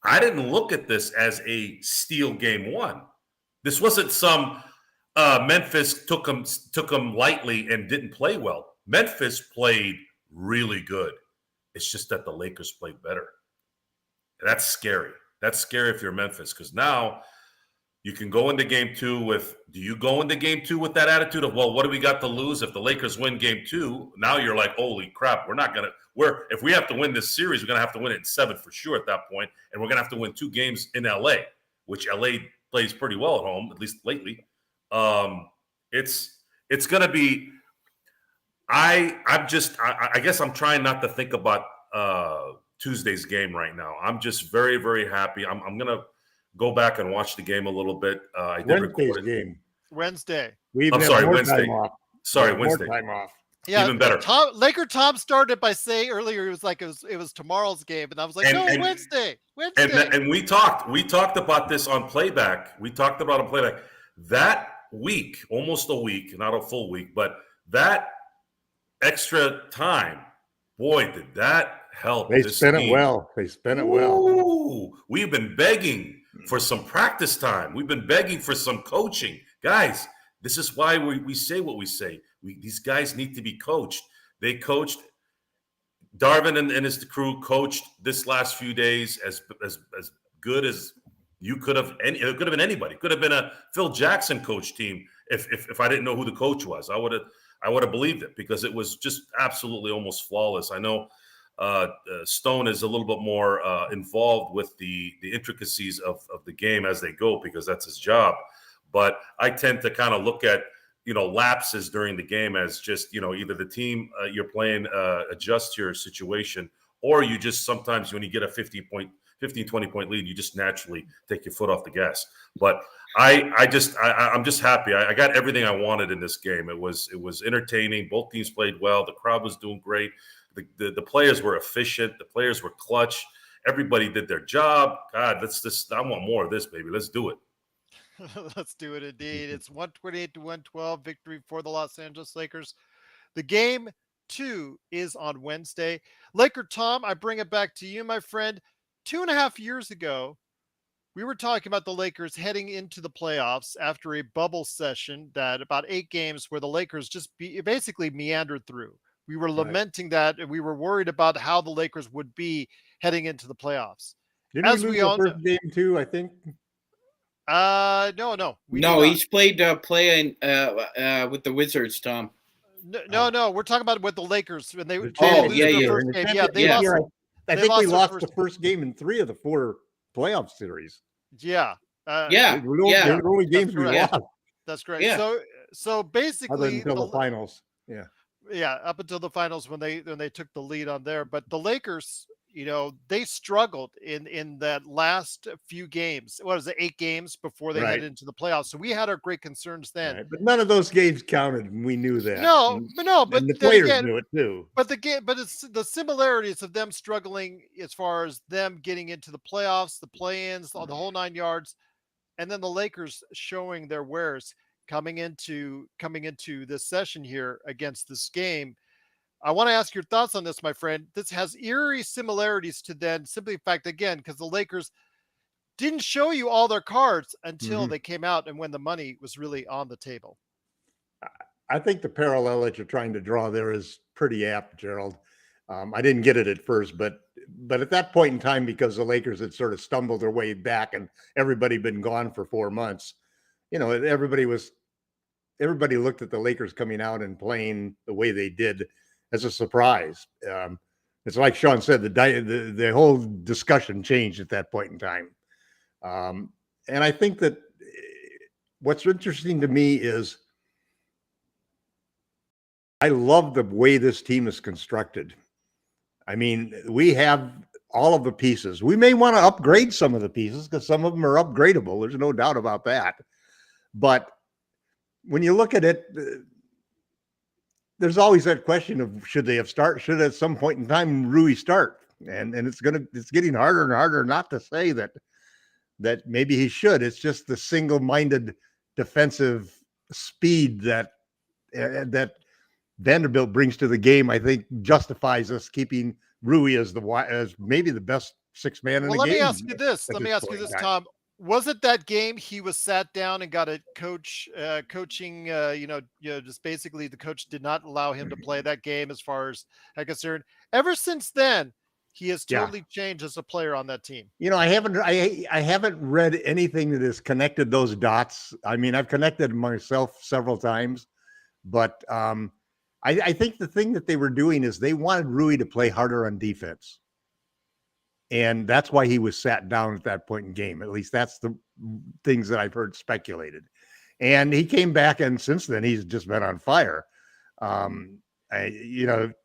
I didn't look at this as a steal game one. This wasn't some Memphis took them lightly and didn't play well. Memphis played really good. It's just that the Lakers played better. That's scary. That's scary if you're Memphis, because now you can go into game two with – do you go into game two with that attitude of, well, what do we got to lose? If the Lakers win game two, now you're like, holy crap, we're not going to – if we have to win this series, we're going to have to win it in 7 for sure at that point, and we're going to have to win 2 games in L.A., which L.A. plays pretty well at home, at least lately. It's going to be – I guess I'm trying not to think about Tuesday's game right now. I'm just very, very happy. I'm going to go back and watch the game a little bit. I did Wednesday's record it. game. Wednesday. I'm sorry, Wednesday. Time off. Sorry, More Wednesday. time off. Yeah, Even better. LakerTom started by saying earlier it was tomorrow's game, and I was like, Wednesday. And we talked about this on playback. We talked about on playback that week, almost a week, not a full week, but that extra time, boy, did that help. They this spent team. it well. They spent it well. Ooh, we've been begging for some practice time. We've been begging for some coaching. Guys, this is why we say what we say. These guys need to be coached. They coached. Darvin and his crew coached this last few days as good as you could have. It could have been anybody. It could have been a Phil Jackson coach team if I didn't know who the coach was. I would have believed it, because it was just absolutely almost flawless. I know Stone is a little bit more involved with the intricacies of the game as they go, because that's his job. But I tend to kind of look at, lapses during the game as just, either the team you're playing adjust your situation, or you just sometimes when you get a 15, 20 point lead, you just naturally take your foot off the gas. But I'm just happy. I got everything I wanted in this game. It was entertaining. Both teams played well. The crowd was doing great. The players were efficient. The players were clutch. Everybody did their job. God, I want more of this, baby. Let's do it. Let's do it indeed. It's 128-112 victory for the Los Angeles Lakers. The game 2 is on Wednesday. LakerTom, I bring it back to you, my friend. 2.5 years ago, we were talking about the Lakers heading into the playoffs after a bubble session that about 8 games where the Lakers just basically meandered through. We were lamenting that, and we were worried about how the Lakers would be heading into the playoffs. Didn't we lose the first game too, I think? No. No, he's played playing with the Wizards, Tom. No. We're talking about with the Lakers when they First game. Yeah, I think we lost the first game in 3 of the 4 playoff series. Yeah. They were only games we lost. That's great. Yeah. So basically, until the finals. Yeah, up until the finals when they took the lead on there. But the Lakers, they struggled in that last few games. What was it, 8 games before they headed into the playoffs? So we had our great concerns then. Right. But none of those games counted, and we knew that. But the players knew it too. But it's the similarities of them struggling as far as them getting into the playoffs, the play-ins, the whole 9 yards, and then the Lakers showing their wares coming into this session here against this game. I want to ask your thoughts on this, my friend. This has eerie similarities to then simply the fact, again, because the Lakers didn't show you all their cards until they came out and when the money was really on the table. I think the parallel that you're trying to draw there is pretty apt, Gerald. I didn't get it at first, but at that point in time, because the Lakers had sort of stumbled their way back and everybody been gone for 4 months, everybody looked at the Lakers coming out and playing the way they did as a surprise. It's like Sean said, the whole discussion changed at that point in time. And I think that what's interesting to me is I love the way this team is constructed. I mean, we have all of the pieces. We may want to upgrade some of the pieces because some of them are upgradable. There's no doubt about that. But when you look at it, there's always that question of should at some point in time Rui start? And it's getting harder and harder not to say that maybe he should. It's just the single-minded defensive speed that Vanderbilt brings to the game, I think justifies us keeping Rui as maybe the best sixth man in Well, the let game. me ask you this. Let me ask you this, Tom. Was it that game he was sat down and got a coaching, just basically the coach did not allow him to play that game as far as I'm concerned. Ever since then, he has totally changed as a player on that team. I haven't read anything that has connected those dots. I mean, I've connected myself several times, but I think the thing that they were doing is they wanted Rui to play harder on defense. And that's why he was sat down at that point in game. At least that's the things that I've heard speculated. And he came back, and since then he's just been on fire. It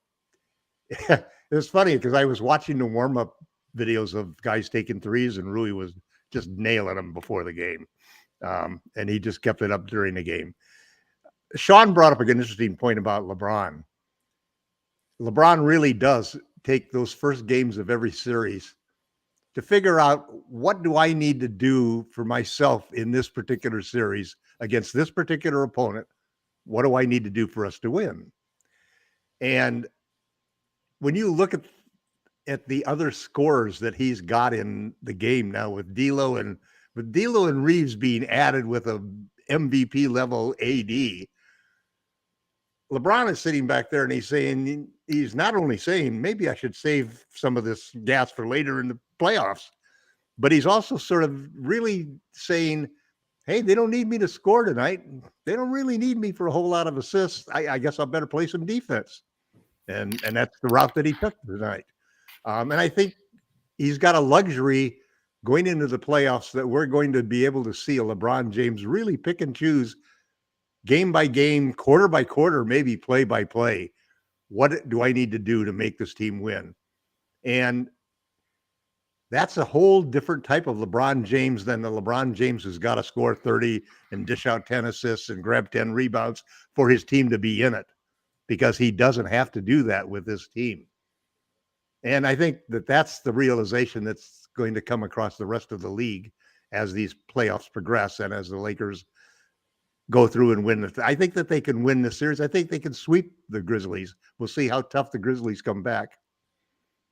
was funny because I was watching the warm-up videos of guys taking threes, and Rui was just nailing them before the game. And he just kept it up during the game. Sean brought up an interesting point about LeBron. LeBron really does take those first games of every series to figure out, what do I need to do for myself in this particular series against this particular opponent? What do I need to do for us to win? And when you look at the other scorers that he's got in the game now, with D'Lo and Reaves being added with a MVP level AD, LeBron is sitting back there and he's not only saying, maybe I should save some of this gas for later in the playoffs, but he's also sort of really saying, hey, they don't need me to score tonight. They don't really need me for a whole lot of assists. I guess I better play some defense. And that's the route that he took tonight. And I think he's got a luxury going into the playoffs that we're going to be able to see a LeBron James really pick and choose game by game, quarter by quarter, maybe play by play. What do I need to do to make this team win? And that's a whole different type of LeBron James than the LeBron James who's got to score 30 and dish out 10 assists and grab 10 rebounds for his team to be in it, because he doesn't have to do that with this team. And I think that that's the realization that's going to come across the rest of the league as these playoffs progress and as the Lakers go through and win. I think that they can win this series. I think they can sweep the Grizzlies. We'll see how tough the Grizzlies come back.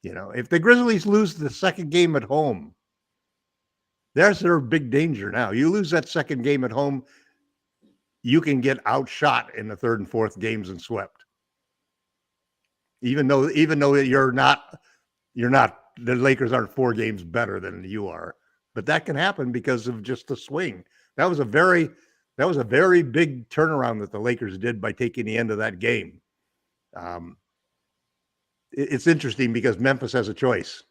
If the Grizzlies lose the second game at home, there's their big danger now. You lose that second game at home, you can get outshot in the third and fourth games and swept. Even though you're not, the Lakers aren't 4 games better than you are, but that can happen because of just the swing. That was a very big turnaround that the Lakers did by taking the end of that game. It's interesting because Memphis has a choice.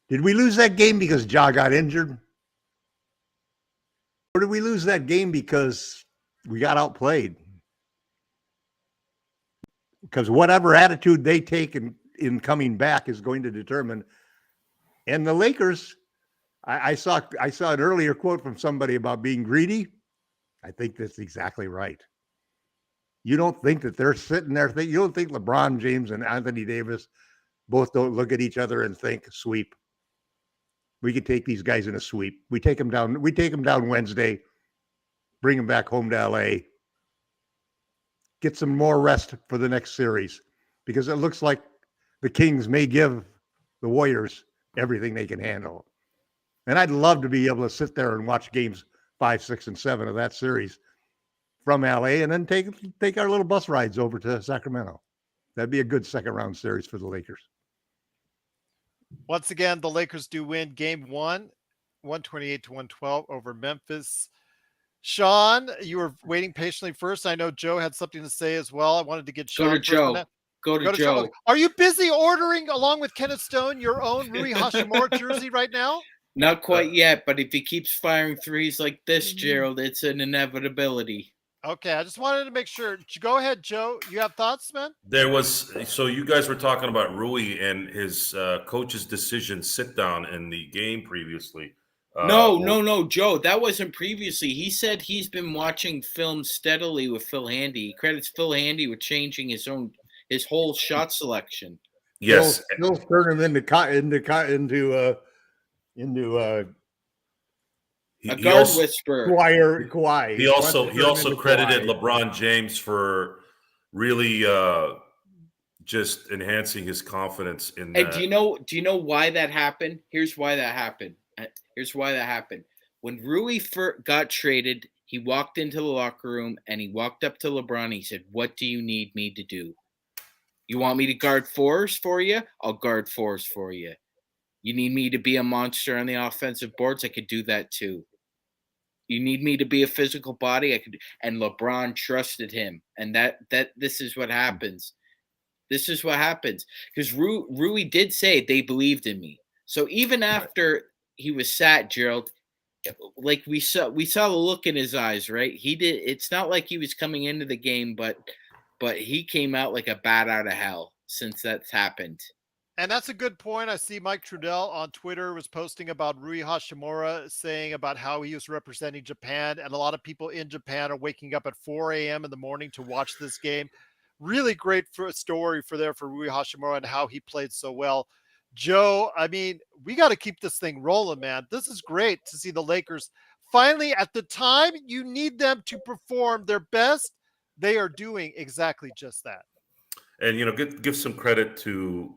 Did we lose that game because Ja got injured? Or did we lose that game because we got outplayed? Because whatever attitude they take in coming back is going to determine. And the Lakers, I saw an earlier quote from somebody about being greedy. I think that's exactly right. You don't think that they're sitting there, you don't think LeBron James and Anthony Davis both don't look at each other and think, sweep. We could take these guys in a sweep. We take them down Wednesday, bring them back home to LA, get some more rest for the next series, because it looks like the Kings may give the Warriors everything they can handle. And I'd love to be able to sit there and watch games 5, 6, and 7 of that series from LA, and then take our little bus rides over to Sacramento. That'd be a good second round series for the Lakers. Once again, the Lakers do win game 1, 128-112 over Memphis. Sean, you were waiting patiently first. I know Joe had something to say as well. I wanted to get Sean. Go to Joe. Are you busy ordering, along with Kenneth Stone, your own Rui Hachimura jersey right now? Not quite yet, but if he keeps firing threes like this, Gerald, it's an inevitability. Okay, I just wanted to make sure. Go ahead, Joe. You have thoughts, man? So you guys were talking about Rui and his coach's decision sit down in the game previously. No, Joe. That wasn't previously. He said he's been watching film steadily with Phil Handy. He credits Phil Handy with changing his whole shot selection. Yes, Phil turned him into a guard whisperer. Kawhi. He also credited LeBron James for really just enhancing his confidence in And that. do you know why that happened? Here's why that happened. When Rui got traded, he walked into the locker room and he walked up to LeBron. He said, "What do you need me to do? You want me to guard fours for you? I'll guard fours for you. You need me to be a monster on the offensive boards? I could do that too. You need me to be a physical body? I could." And LeBron trusted him. And this is what happens. This is what happens. Because Rui did say they believed in me. So even after he was sat, Gerald, like we saw the look in his eyes, right? He did. It's not like he was coming into the game, but he came out like a bat out of hell since that's happened. And that's a good point. I see Mike Trudell on Twitter was posting about Rui Hachimura, saying about how he was representing Japan, and a lot of people in Japan are waking up at 4 a.m. in the morning to watch this game. Really great for a story for Rui Hachimura and how he played so well. Joe, I mean, we got to keep this thing rolling, man. This is great to see the Lakers finally, at the time you need them to perform their best, they are doing exactly just that. And, give some credit to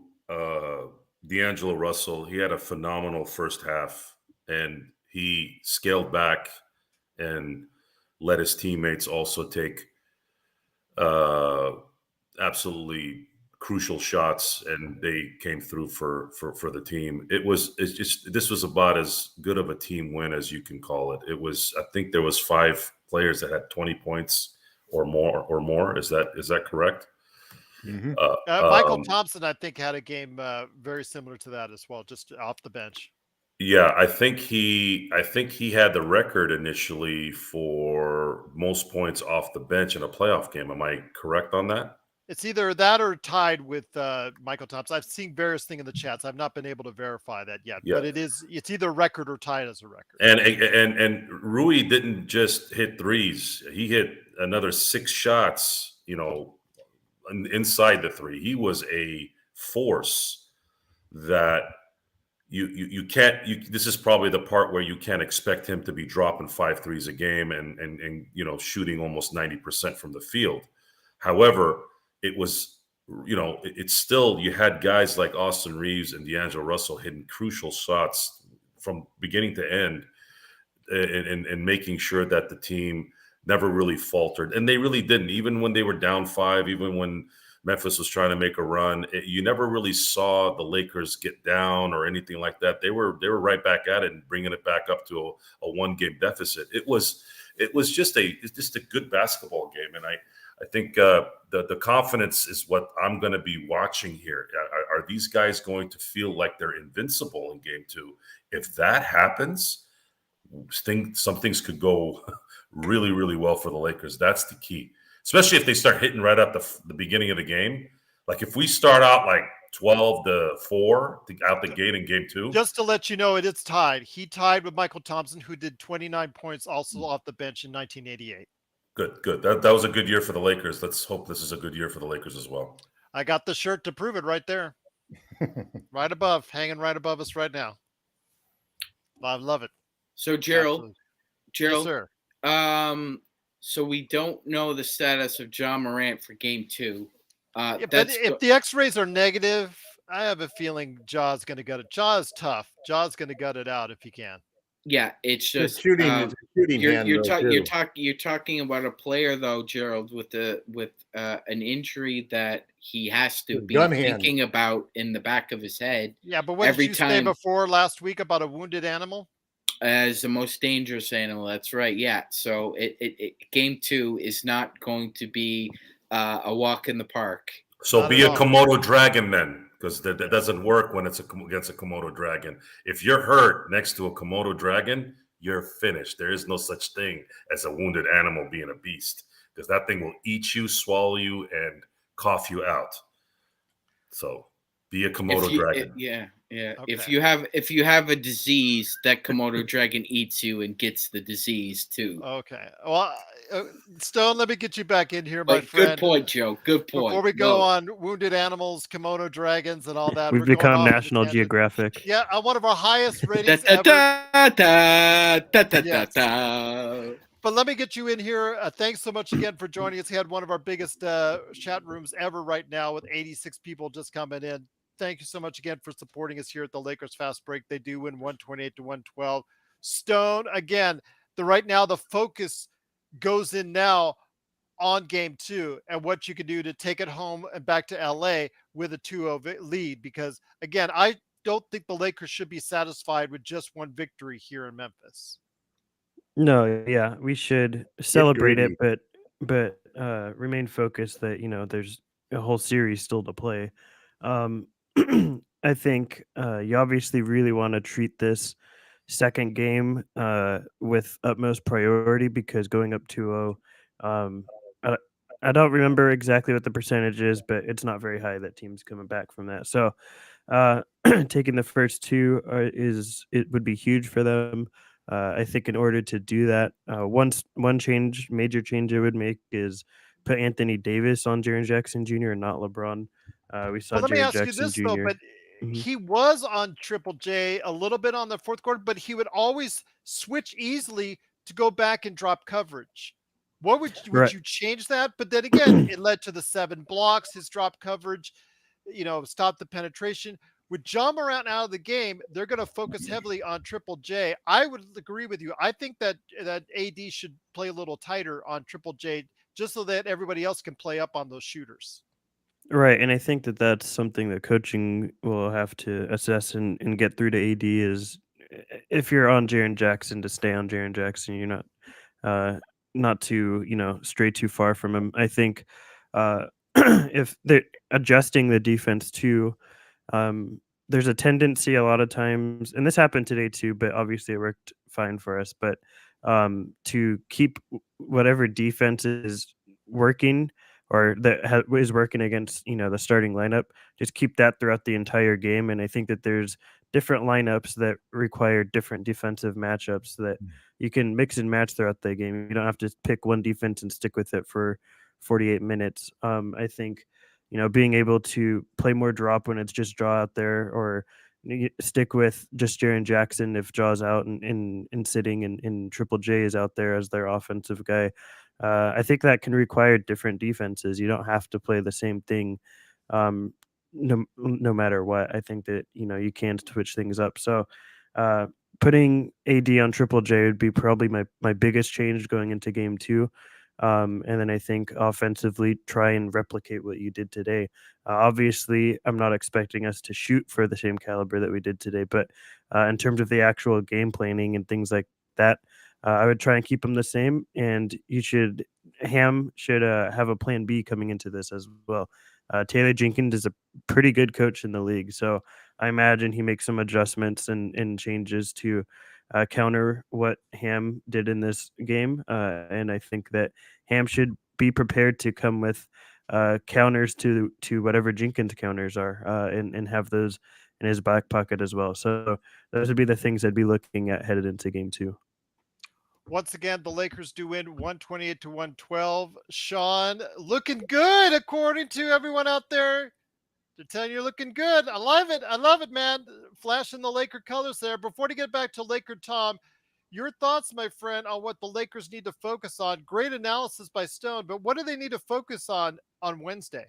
D'Angelo Russell. He had a phenomenal first half, and he scaled back and let his teammates also take absolutely crucial shots, and they came through for the team. This was about as good of a team win as you can call it. I think there was 5 players that had 20 points or more. Is that correct? Mm-hmm. Michael Thompson, I think, had a game very similar to that as well, just off the bench. Yeah, I think he had the record initially for most points off the bench in a playoff game. Am I correct on that? It's either that or tied with Michael Thompson. I've seen various things in the chats. I've not been able to verify that yet, but it's either record or tied as a record. And Rui didn't just hit threes; he hit another 6 shots. Inside the 3, he was a force that you can't. This is probably the part where you can't expect him to be dropping 5 threes a game and shooting almost 90% from the field. However, it was, it's still, you had guys like Austin Reaves and D'Angelo Russell hitting crucial shots from beginning to end and making sure that the team never really faltered. And they really didn't. Even when they were down 5, even when Memphis was trying to make a run, you never really saw the Lakers get down or anything like that. They were right back at it and bringing it back up to a 1-game deficit. It was just a good basketball game. And I think the confidence is what I'm going to be watching here. Are these guys going to feel like they're invincible in game 2? If that happens, some things could go really, really well for the Lakers. That's the key, especially if they start hitting right at the beginning of the game. Like if we start out like 12-4 out the gate in game 2. Just to let you know, it's tied. He tied with Michael Thompson, who did 29 points also off the bench in 1988. Good. That was a good year for the Lakers. Let's hope this is a good year for the Lakers as well. I got the shirt to prove it right there. Right above, hanging right above us right now. I love it. So Gerald, yes, sir. So we don't know the status of John Morant for game 2. But if the X-rays are negative, I have a feeling Jaw's going to gut it. Jaw is tough. Jaw's going to gut it out if he can. Yeah, it's just shooting. You're talking about a player though, Gerald, with an injury that he has to be thinking about in the back of his head. Yeah, but what did you say before last week about a wounded animal? As the most dangerous animal. That's right. Yeah. So game 2 is not going to be a walk in the park. So be a Komodo dragon then, because that doesn't work when it's against a Komodo dragon. If you're hurt next to a Komodo dragon, you're finished. There is no such thing as a wounded animal being a beast, because that thing will eat you, swallow you, and cough you out. So be a Komodo dragon. Yeah. Okay. If you have a disease, that Komodo dragon eats you and gets the disease too. Okay. Well, Stone, let me get you back in here, my friend. Good point, Joe. Good point. Before we go on wounded animals, Komodo dragons, and all that, we've become National Geographic. Yeah, on one of our highest ratings ever. But let me get you in here. Thanks so much again for joining us. We had one of our biggest chat rooms ever right now with 86 people just coming in. Thank you so much again for supporting us here at the Lakers Fast Break. They do win 128 to 112. Stone, again, right now the focus goes in now on game 2 and what you can do to take it home and back to LA with a 2-0 lead. Because, again, I don't think the Lakers should be satisfied with just one victory here in Memphis. No, yeah, we should celebrate it, Agreed. but remain focused that there's a whole series still to play. Um, I think you obviously really want to treat this second game with utmost priority because going up 2-0, um, I, I don't remember exactly what the percentage is, but it's not very high that teams coming back from that. So uh, taking the first two it would be huge for them. I think in order to do that, one major change I would make is put Anthony Davis on Jaren Jackson Jr. and not LeBron. We saw But let me Jaren ask you Jackson this though, Jr. but Mhm. he was on Triple J a little bit on the fourth quarter, but he would always switch easily to go back and drop coverage. What would Right. you change that? But then again, it led to the 7 blocks, his drop coverage, stop the penetration. With John Morant out of the game, they're going to focus heavily on Triple J. I would agree with you. I think that AD should play a little tighter on Triple J just so that everybody else can play up on those shooters. Right, and I think that that's something that coaching will have to assess and get through to AD is if you're on Jaren Jackson to stay on Jaren Jackson, you're uh, not to stray too far from him. I think uh, if they're adjusting the defense too, there's a tendency a lot of times, and this happened today too, but obviously it worked fine for us. But to keep whatever defense is working or that is working against the starting lineup, just keep that throughout the entire game. And I think that there's different lineups that require different defensive matchups that you can mix and match throughout the game. You don't have to pick one defense and stick with it for 48 minutes. I think being able to play more drop when it's just draw out there, or stick with just Jaren Jackson if Jaw's out and sitting and Triple J is out there as their offensive guy. I think that can require different defenses. You don't have to play the same thing, no matter what. I think that you can switch things up. So uh, putting AD on Triple J would be probably my biggest change going into game 2. And then I think offensively, try and replicate what you did today. Obviously, I'm not expecting us to shoot for the same caliber that we did today, but in terms of the actual game planning and things like that, I would try and keep them the same. And Ham should have a plan B coming into this as well. Taylor Jenkins is a pretty good coach in the league, so I imagine he makes some adjustments and changes to counter what Ham did in this game. And I think that Ham should be prepared to come with counters to whatever Jenkins counters are, and have those in his back pocket as well. So those would be the things I'd be looking at headed into game 2. Once again, the Lakers do win 128 to 112. Sean, looking good according to everyone out there. They're telling you looking good. I love it. I love it, man. Flashing the Laker colors there. Before we get back to LakerTom, your thoughts, my friend, on what the Lakers need to focus on. Great analysis by Stone, but what do they need to focus on Wednesday?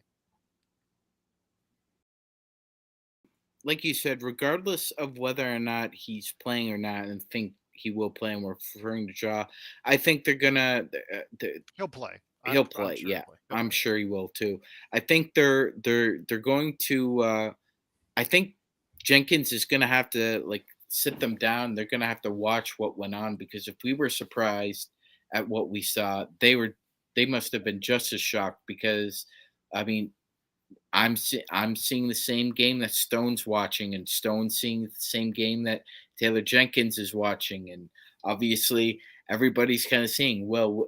Like you said, regardless of whether or not he's playing or not, and think he will play, and we're referring to Jaw, I think they're gonna. He'll play. He'll I'm play, sure yeah. he'll play. I'm sure he will too. I think they're going to. I think Jenkins is gonna have to sit them down. They're gonna have to watch what went on, because if we were surprised at what we saw, they must have been just as shocked, because I mean I'm seeing the same game that Stone's watching, and Stone's seeing the same game that Taylor Jenkins is watching, and obviously everybody's kind of seeing. Well,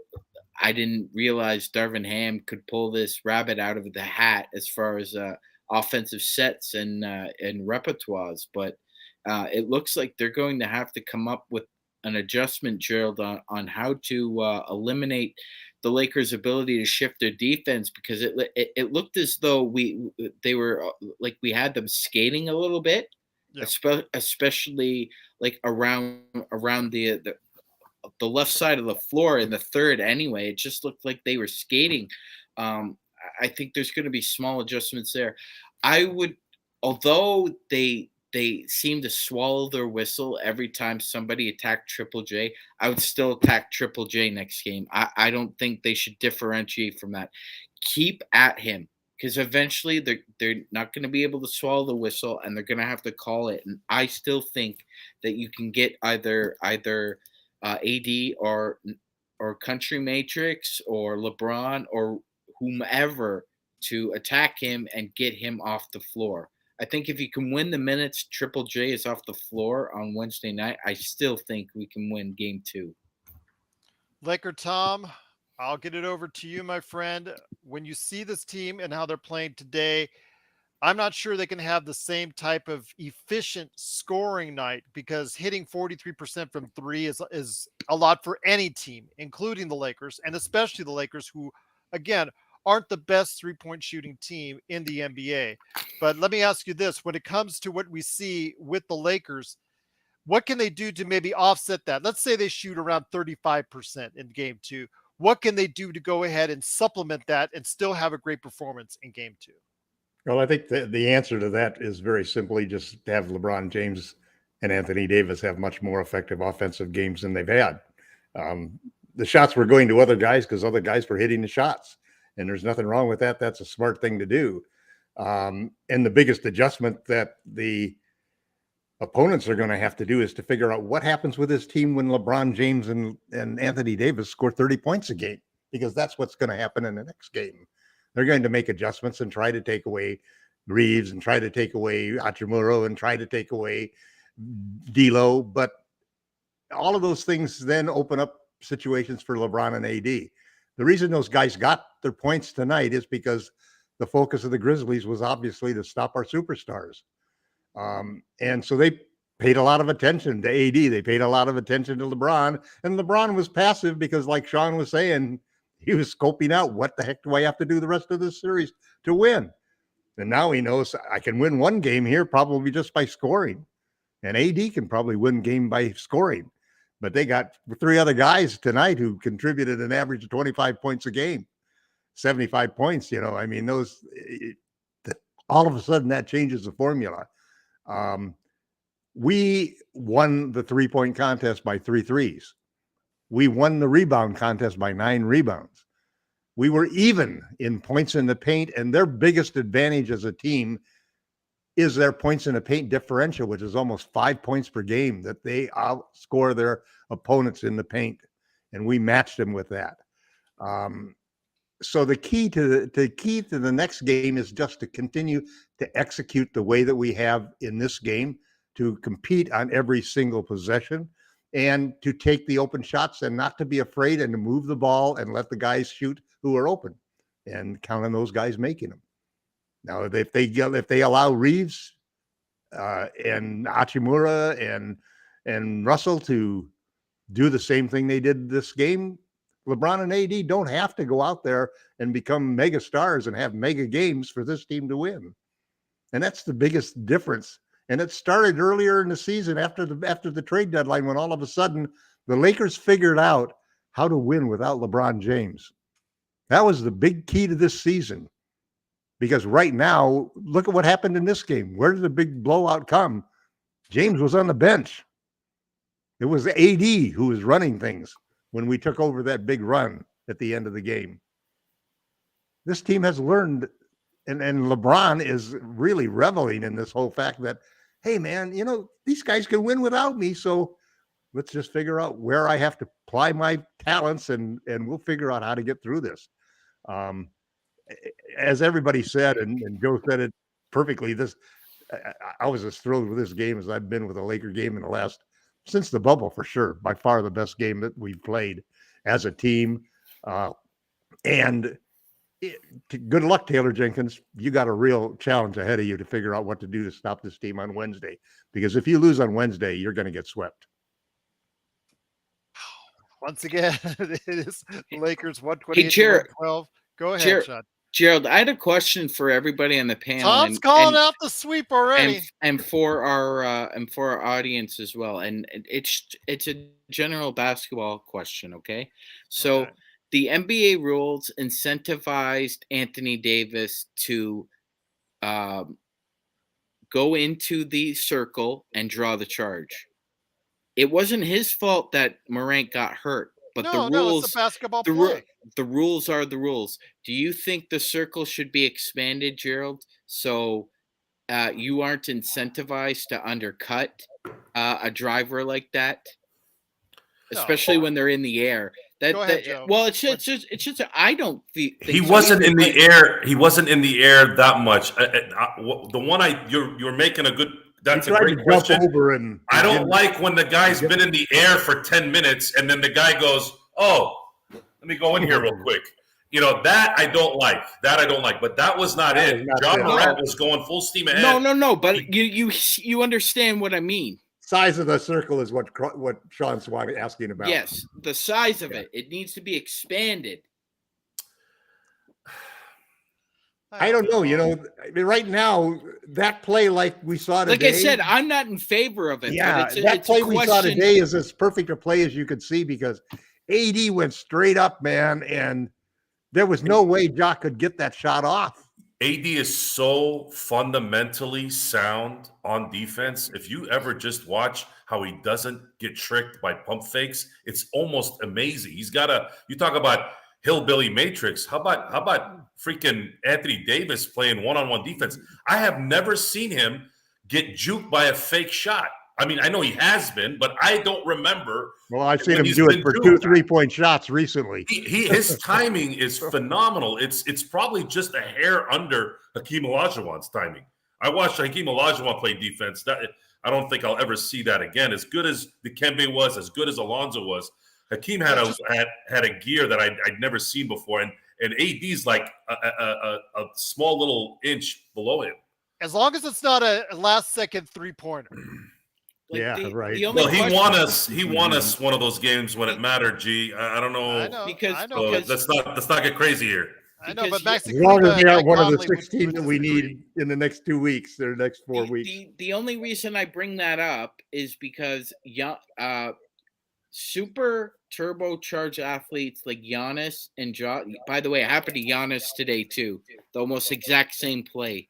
I didn't realize Darvin Ham could pull this rabbit out of the hat as far as offensive sets and repertoires, but it looks like they're going to have to come up with an adjustment, Gerald, on how to eliminate the Lakers' ability to shift their defense, because it looked as though they were we had them skating a little bit, Yeah. especially like around the left side of the floor in the third anyway. It just looked like they were skating. I think there's going to be small adjustments there. I would, although they seem to swallow their whistle every time somebody attacked Triple J, I would still attack Triple J next game. I don't think they should differentiate from that. Keep at him, because eventually they're not going to be able to swallow the whistle, and they're going to have to call it. And I still think that you can get either AD or Country Matrix or LeBron or whomever to attack him and get him off the floor. I think if you can win the minutes Triple J is off the floor on Wednesday night, I still think we can win game 2. LakerTom, I'll get it over to you, my friend. When you see this team and how they're playing today, I'm not sure they can have the same type of efficient scoring night, because hitting 43% from 3 is a lot for any team, including the Lakers, and especially the Lakers, who, again, aren't the best three-point shooting team in the NBA. But let me ask you this. When it comes to what we see with the Lakers, what can they do to maybe offset that? Let's say they shoot around 35% in game 2. What can they do to go ahead and supplement that and still have a great performance in game 2? Well, I think the answer to that is very simply just have LeBron James and Anthony Davis have much more effective offensive games than they've had. The shots were going to other guys because other guys were hitting the shots, and there's nothing wrong with that. That's a smart thing to do. And the biggest adjustment that the opponents are going to have to do is to figure out what happens with this team when LeBron James and Anthony Davis score 30 points a game, because that's what's going to happen in the next game. They're going to make adjustments and try to take away Reaves and try to take away Hachimura and try to take away D'Lo. But all of those things then open up situations for LeBron and AD. The reason those guys got their points tonight is because the focus of the Grizzlies was obviously to stop our superstars. And so they paid a lot of attention to AD. They paid a lot of attention to LeBron. And LeBron was passive because, like Sean was saying, he was scoping out, what the heck do I have to do the rest of this series to win? And now he knows I can win one game here probably just by scoring. And AD can probably win game by scoring. But they got 3 other guys tonight who contributed an average of 25 points a game, 75 points. I mean, all of a sudden that changes the formula. We won the 3-point contest by 3 threes. We won the rebound contest by 9 rebounds. We were even in points in the paint, and their biggest advantage as a team is their points in the paint differential, which is almost 5 points per game that they outscore their opponents in the paint, and we matched them with that. So the key to the next game is just to continue to execute the way that we have in this game, to compete on every single possession, and to take the open shots and not to be afraid and to move the ball and let the guys shoot who are open and count on those guys making them. Now, if they allow Reaves and Hachimura and Russell to do the same thing they did this game, LeBron and AD don't have to go out there and become mega stars and have mega games for this team to win. And that's the biggest difference. And it started earlier in the season after the trade deadline, when all of a sudden the Lakers figured out how to win without LeBron James. That was the big key to this season. Because right now, look at what happened in this game. Where did the big blowout come? James was on the bench. It was AD who was running things when we took over that big run at the end of the game. This team has learned, and LeBron is really reveling in this whole fact that, hey, man, these guys can win without me, so let's just figure out where I have to apply my talents, and we'll figure out how to get through this. As everybody said, and Joe said it perfectly, I was as thrilled with this game as I've been with a Laker game since the bubble, for sure. By far the best game that we've played as a team. Good luck, Taylor Jenkins. You got a real challenge ahead of you to figure out what to do to stop this team on Wednesday. Because if you lose on Wednesday, you're going to get swept. Once again, it is Lakers 128-112. Go ahead, Jared, Sean. Gerald, I had a question for everybody on the panel. Tom's calling out the sweep already. And for our audience as well. And it's a general basketball question, okay? So the NBA rules incentivized Anthony Davis to go into the circle and draw the charge. It wasn't his fault that Morant got hurt, but the rules, it's a basketball play. The rules are the rules. Do you think the circle should be expanded, Gerald? So you aren't incentivized to undercut a driver like that, especially when they're in the air. Go ahead, Joe. Well, it's just I don't think he wasn't in the air. He wasn't in the air that much. The one you're making a good. That's a great question. I don't like when the guy's been in the air for 10 minutes and then the guy goes, "Oh, let me go in here real quick." That I don't like. But that was not it. John Morant was going full steam ahead. No. But you understand what I mean. Size of the circle is what Sean's asking about. Yes, the size of it. It needs to be expanded. I don't know. I mean, right now, that play like we saw today. Like I said, I'm not in favor of it. Yeah, but that play we saw today is as perfect a play as you could see because AD went straight up, man, and there was no way Jock could get that shot off. AD is so fundamentally sound on defense. If you ever just watch how he doesn't get tricked by pump fakes, it's almost amazing. You talk about hillbilly matrix. How about freaking Anthony Davis playing one-on-one defense? I have never seen him get juked by a fake shot. I mean, I know he has been, but I don't remember. Well, I've seen him do it for 2 3-point shots recently. His timing is phenomenal. It's probably just a hair under Hakeem Olajuwon's timing. I watched Hakeem Olajuwon play defense. I don't think I'll ever see that again. As good as Dikembe was, as good as Alonzo was, Hakeem had a gear that I'd never seen before, and AD's like a small little inch below him. As long as it's not a last-second three-pointer. Right. He won us one of those games when it mattered. G, I don't know. I know. Let's not get crazy here. I know, but back to as long as they are one of the 16 that we need in the next 2 weeks, or next 4 weeks. The only reason I bring that up is because super turbocharged athletes like Giannis and by the way, it happened to Giannis today too. The almost exact same play.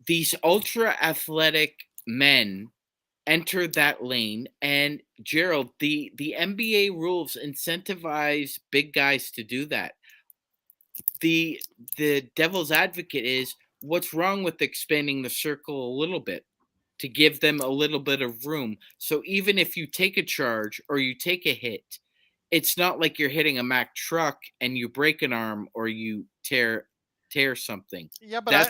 These ultra athletic men enter that lane, and Gerald, the NBA rules incentivize big guys to do that. The devil's advocate is, what's wrong with expanding the circle a little bit to give them a little bit of room? So even if you take a charge or you take a hit, it's not like you're hitting a Mack truck and you break an arm or you tear something. Yeah, but now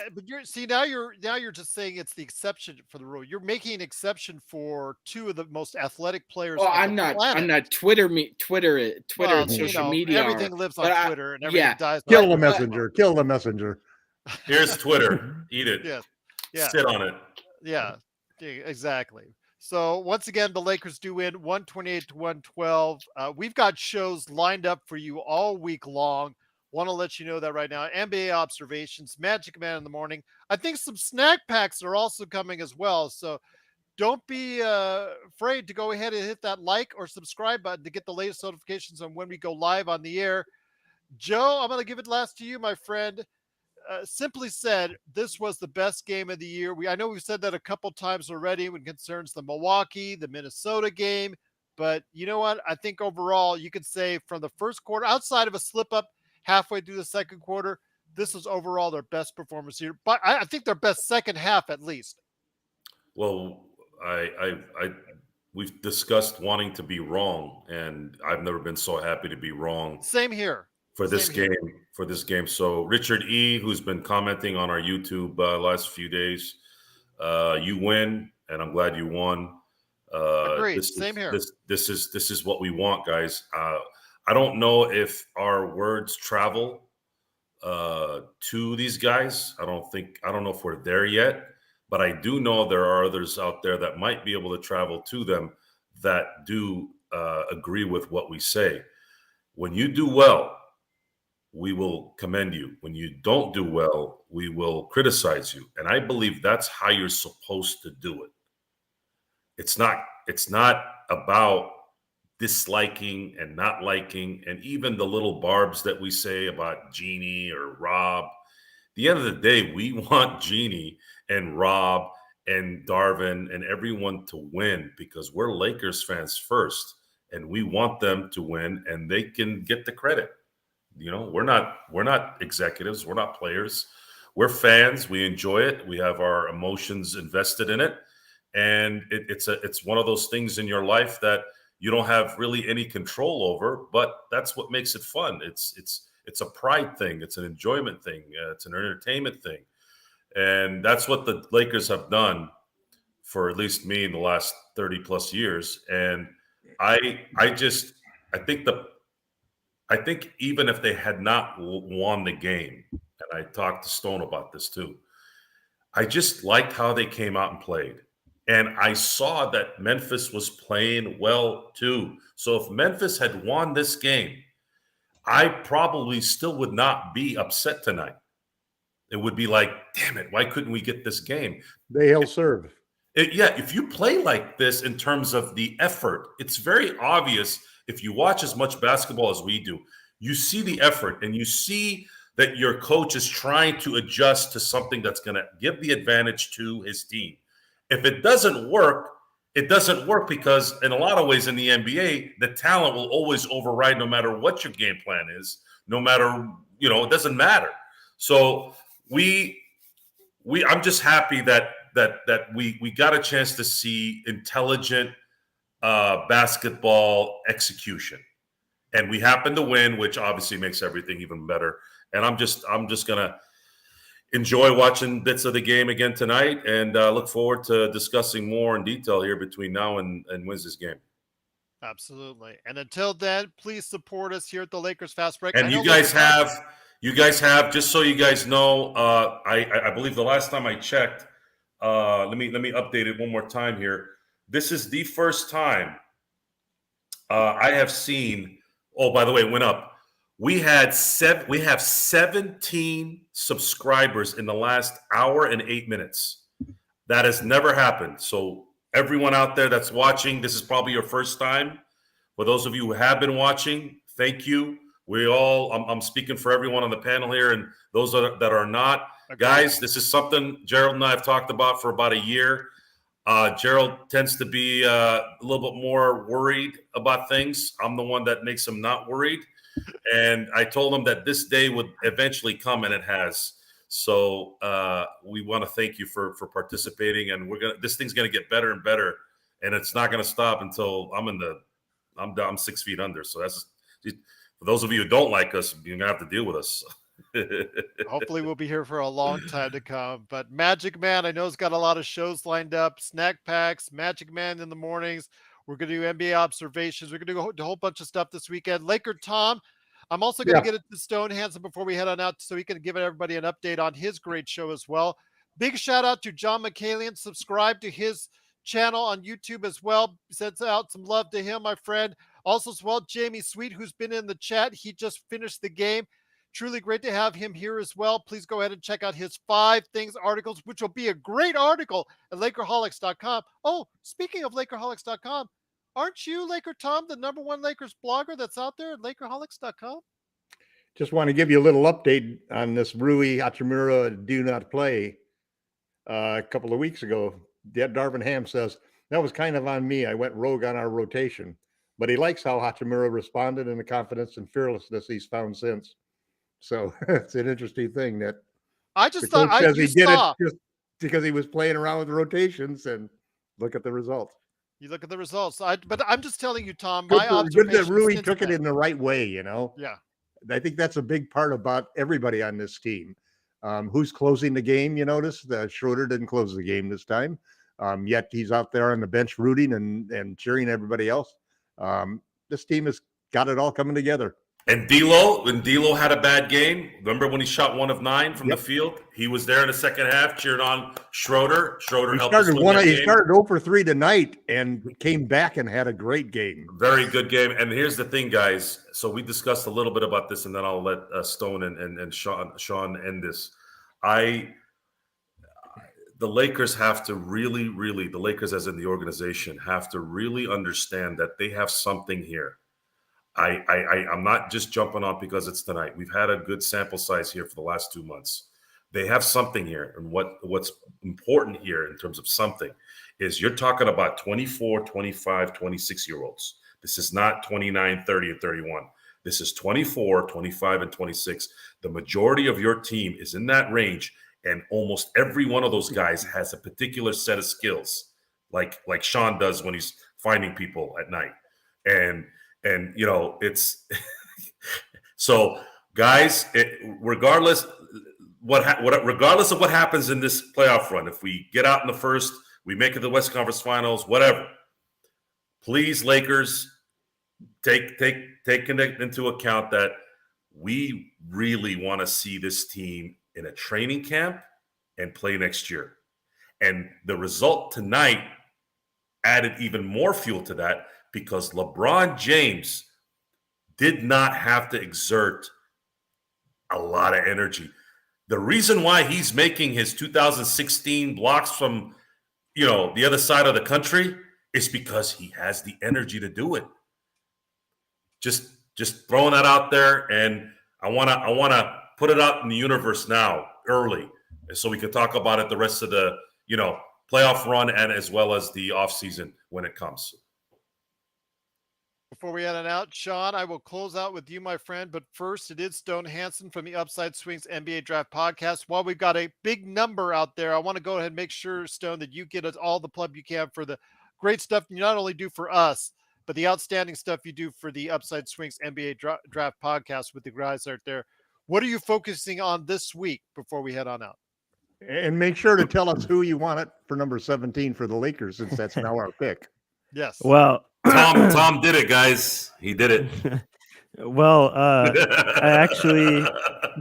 you're just saying it's the exception for the rule. You're making an exception for 2 of the most athletic players. Oh, I'm not Twitter and social media. Everything lives on Twitter and everything dies. Kill the messenger. Kill the messenger. Here's Twitter. Eat it. Yeah. Sit on it. Yeah, exactly. So once again, the Lakers do win 128-112. We've got shows lined up for you all week long. Want to let you know that right now. NBA observations, MagicMan in the morning. I think some snack packs are also coming as well. So don't be afraid to go ahead and hit that like or subscribe button to get the latest notifications on when we go live on the air. Joe, I'm going to give it last to you, my friend. Simply said, this was the best game of the year. I know we've said that a couple times already when it concerns the Milwaukee, the Minnesota game. But you know what? I think overall, you could say from the first quarter, outside of a slip-up, halfway through the second quarter, this was overall their best performance here. But I think their best second half, at least. Well, we've discussed wanting to be wrong, and I've never been so happy to be wrong. Same here. For this game. So Richard E., who's been commenting on our YouTube last few days, you win, and I'm glad you won. Agreed. Same here. This is what we want, guys. I don't know if our words travel to these guys. I don't know if we're there yet, but I do know there are others out there that might be able to travel to them that do agree with what we say. When you do well, we will commend you. When you don't do well, we will criticize you. And I believe that's how you're supposed to do it. It's not about disliking and not liking, and even the little barbs that we say about Jeannie or Rob. At the end of the day, we want Jeannie and Rob and Darvin and everyone to win because we're Lakers fans first, and we want them to win, and they can get the credit. We're not executives, we're not players. We're fans. We enjoy it. We have our emotions invested in it, and it's one of those things in your life that you don't have really any control over, but that's what makes it fun. It's a pride thing. It's an enjoyment thing. It's an entertainment thing. And that's what the Lakers have done for at least me in the last 30 plus years. And I think even if they had not won the game, and I talked to Stone about this too, I just liked how they came out and played. And I saw that Memphis was playing well too. So if Memphis had won this game, I probably still would not be upset tonight. It would be like, damn it, why couldn't we get this game? They held serve. If you play like this in terms of the effort, it's very obvious. If you watch as much basketball as we do, you see the effort and you see that your coach is trying to adjust to something that's going to give the advantage to his team. If it doesn't work, it doesn't work because in a lot of ways in the NBA, the talent will always override no matter what your game plan is, no matter, it doesn't matter. So I'm just happy that we got a chance to see intelligent basketball execution, and we happened to win, which obviously makes everything even better. And I'm just gonna enjoy watching bits of the game again tonight, and look forward to discussing more in detail here between now and Wednesday's game. Absolutely. And until then, please support us here at the Lakers Fast Break. And you guys have, just so you guys know, I believe the last time I checked, let me update it one more time here. This is the first time I have seen. Oh, by the way, it went up. We have 17 subscribers in the last hour and 8 minutes. That has never happened. So everyone out there that's watching, this is probably your first time. For those of you who have been watching, thank you. I'm speaking for everyone on the panel here and those that are not. Okay. Guys, this is something Gerald and I have talked about for about a year. Gerald tends to be a little bit more worried about things. I'm the one that makes him not worried. And I told him that this day would eventually come, and it has. So we want to thank you for participating, and this thing's gonna get better and better, and it's not gonna stop until I'm 6 feet under. So that's for those of you who don't like us, you're gonna have to deal with us. Hopefully we'll be here for a long time to come. But MagicMan, I know, has got a lot of shows lined up. Snack packs, MagicMan in the mornings. We're going to do NBA observations. We're going to do a whole bunch of stuff this weekend. LakerTom, I'm also going to get it to Stone Hansen before we head on out so he can give everybody an update on his great show as well. Big shout out to John McCallion. Subscribe to his channel on YouTube as well. Sends out some love to him, my friend. Also as well, Jamie Sweet, who's been in the chat. He just finished the game. Truly great to have him here as well. Please go ahead and check out his 5 Things articles, which will be a great article at Lakerholics.com. Oh, speaking of Lakerholics.com, aren't you, LakerTom, the #1 Lakers blogger that's out there at Lakerholics.com? Just want to give you a little update on this Rui Hachimura do not play. A couple of weeks ago, Darvin Ham says, that was kind of on me. I went rogue on our rotation. But he likes how Hachimura responded and the confidence and fearlessness he's found since. So it's an interesting thing that I just thought he did it just because he was playing around with rotations, and look at the results. You look at the results. But I'm just telling you, Tom, good, my observation. Good that Rui took it in the right way, Yeah. I think that's a big part about everybody on this team. Who's closing the game, you notice? Schroeder didn't close the game this time. Yet he's out there on the bench rooting and cheering everybody else. This team has got it all coming together. And D'Lo had a bad game. Remember when he shot 1 of 9 from Yep. the field? He was there in the second half cheering on Schroeder. Schroeder He helped us started win that he game. started 0 for 3 ttonight and came back and had a great game. Very good game. And here's the thing, guys. So we discussed a little bit about this, and then I'll let Stone and Sean end this. The Lakers have to really, the Lakers as in the organization, have to really understand that they have something here. I'm not just jumping on because it's tonight. We've had a good sample size here for the last 2 months. They have something here. And what's important here in terms of something is you're talking about 24, 25, 26-year-olds. This is not 29, 30, and 31. This is 24, 25, and 26. The majority of your team is in that range, and almost every one of those guys has a particular set of skills, like Sean does when he's finding people at night. And it's so guys, regardless of what happens in this playoff run, if we get out in the first, we make it to the West Conference Finals, whatever, please, Lakers, take into account that we really want to see this team in a training camp and play next year. And the result tonight added even more fuel to that, because LeBron James did not have to exert a lot of energy. The reason why he's making his 2016 blocks from, the other side of the country is because he has the energy to do it. Just throwing that out there, and I want to put it out in the universe now, early, so we can talk about it the rest of the, playoff run and as well as the offseason when it comes. Before we end it out, Sean, I will close out with you, my friend. But first, it is Stone Hansen from the Upside Swings NBA Draft Podcast. While we've got a big number out there, I want to go ahead and make sure, Stone, that you get us all the plug you can for the great stuff you not only do for us, but the outstanding stuff you do for the Upside Swings NBA Draft Podcast with the guys out there. What are you focusing on this week before we head on out? And make sure to tell us who you want it for number 17 for the Lakers, since that's now our pick. Yes. Well, Tom did it, guys. He did it. Well, I actually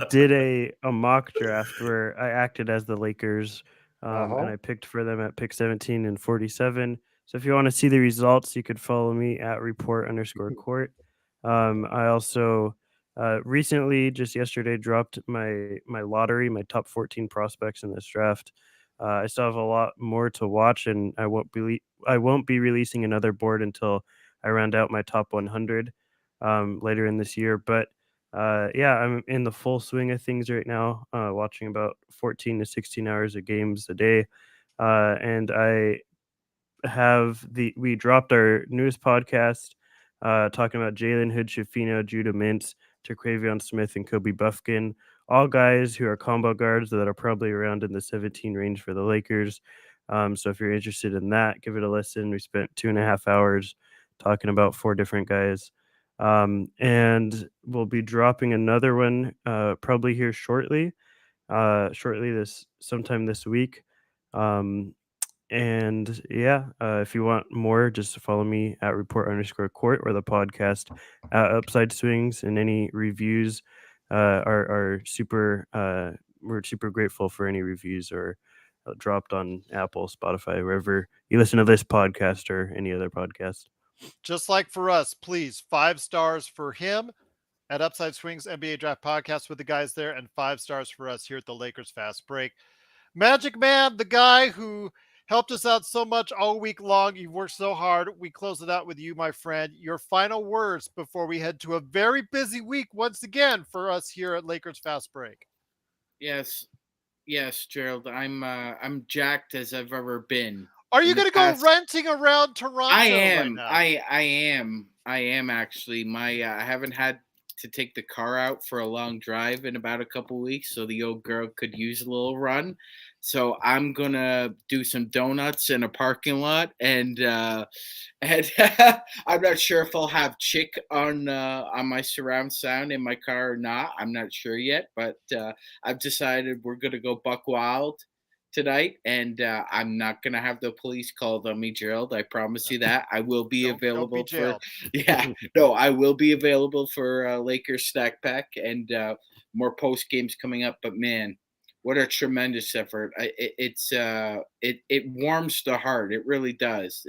did a mock draft where I acted as the Lakers, and I picked for them at pick 17 and 47. So if you want to see the results, you could follow me at report_court. I also recently, just yesterday, dropped my lottery, my top 14 prospects in this draft. I still have a lot more to watch, and I won't be releasing another board until I round out my top 100 later in this year. But yeah, I'm in the full swing of things right now, watching about 14 to 16 hours of games a day, and we dropped our newest podcast talking about Jalen Hood-Schifino, Judah Mintz, Terquavion Smith, and Kobe Buffkin, all guys who are combo guards that are probably around in the 17 range for the Lakers. So if you're interested in that, give it a listen. We spent 2.5 hours talking about 4 different guys. And we'll be dropping another one probably here shortly sometime this week. And yeah, if you want more, just follow me at report_court or the podcast at Upside Swings, and any reviews are super. We're super grateful for any reviews or dropped on Apple, Spotify, wherever you listen to this podcast or any other podcast. Just like for us, please, 5 stars for him at Upside Swings NBA Draft Podcast with the guys there, and 5 stars for us here at the Lakers Fast Break. MagicMan, the guy who helped us out so much all week long. You've worked so hard. We close it out with you, my friend. Your final words before we head to a very busy week once again for us here at Lakers Fast Break. Yes, Gerald. I'm jacked as I've ever been. Are you going to go renting around Toronto? I am. Right now? I am actually. I haven't had to take the car out for a long drive in about a couple weeks, so the old girl could use a little run. So I'm gonna do some donuts in a parking lot, and I'm not sure if I'll have Chick on my surround sound in my car or not. I'm not sure yet, but I've decided we're gonna go buck wild tonight, and I'm not gonna have the police called on me, Gerald. I promise you that. I will be Don't be available for. jailed. Yeah, no, I will be available for Lakers Snack Pack and more post games coming up. But man, what a tremendous effort! It warms the heart. It really does.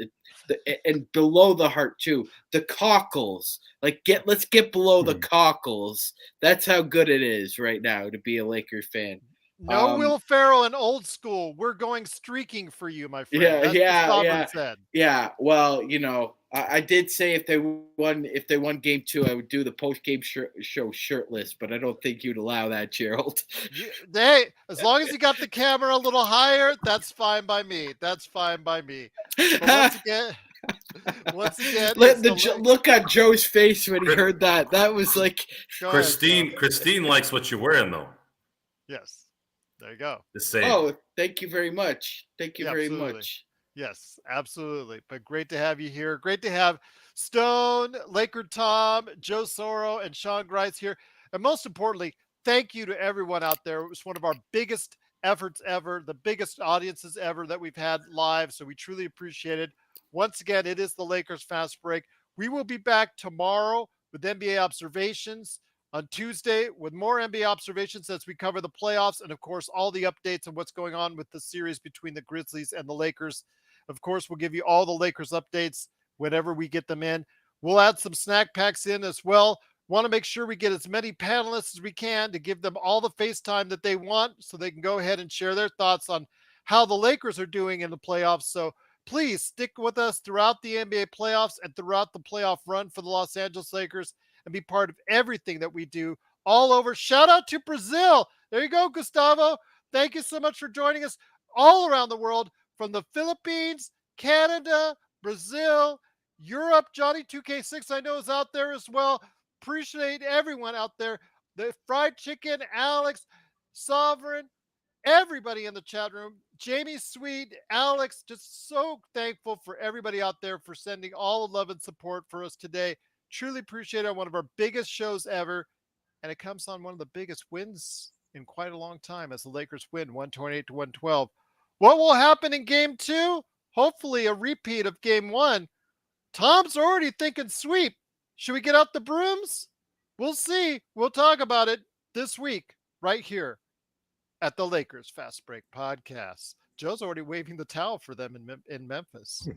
And below the heart too, the cockles. Let's get below the cockles. That's how good it is right now to be a Lakers fan. No Will Ferrell and Old School. We're going streaking for you, my friend. Yeah, That's what Sovereign said. yeah. Well, I did say if they won game 2, I would do the post game show shirtless, but I don't think you'd allow that, Gerald. Hey, as long as you got the camera a little higher, that's fine by me. That's fine by me. But once again, look on Joe's face when he heard that. That was like Christine likes what you're wearing, though. Yes. There you go. Oh, thank you very much. Thank you very much. Yes, absolutely. But great to have you here. Great to have Stone, LakerTom, Joe Soro, and Sean Grice here. And most importantly, thank you to everyone out there. It was one of our biggest efforts ever, the biggest audiences ever that we've had live. So we truly appreciate it. Once again, it is the Lakers Fast Break. We will be back tomorrow with NBA observations. On Tuesday with more NBA observations as we cover the playoffs and, of course, all the updates on what's going on with the series between the Grizzlies and the Lakers. Of course, we'll give you all the Lakers updates whenever we get them in. We'll add some snack packs in as well. Want to make sure we get as many panelists as we can to give them all the FaceTime that they want so they can go ahead and share their thoughts on how the Lakers are doing in the playoffs. So please stick with us throughout the NBA playoffs and throughout the playoff run for the Los Angeles Lakers and be part of everything that we do all over. Shout out to Brazil. There you go, Gustavo. Thank you so much for joining us all around the world from the Philippines, Canada, Brazil, Europe. Johnny 2K6 I know is out there as well. Appreciate everyone out there. The Fried Chicken, Alex, Sovereign, everybody in the chat room. Jamie Sweet, Alex, just so thankful for everybody out there for sending all the love and support for us today. Truly appreciate it on one of our biggest shows ever. And it comes on one of the biggest wins in quite a long time as the Lakers win 128-112. What will happen in game 2? Hopefully a repeat of game 1. Tom's already thinking sweep. Should we get out the brooms? We'll see. We'll talk about it this week right here at the Lakers Fast Break Podcast. Joe's already waving the towel for them in Memphis.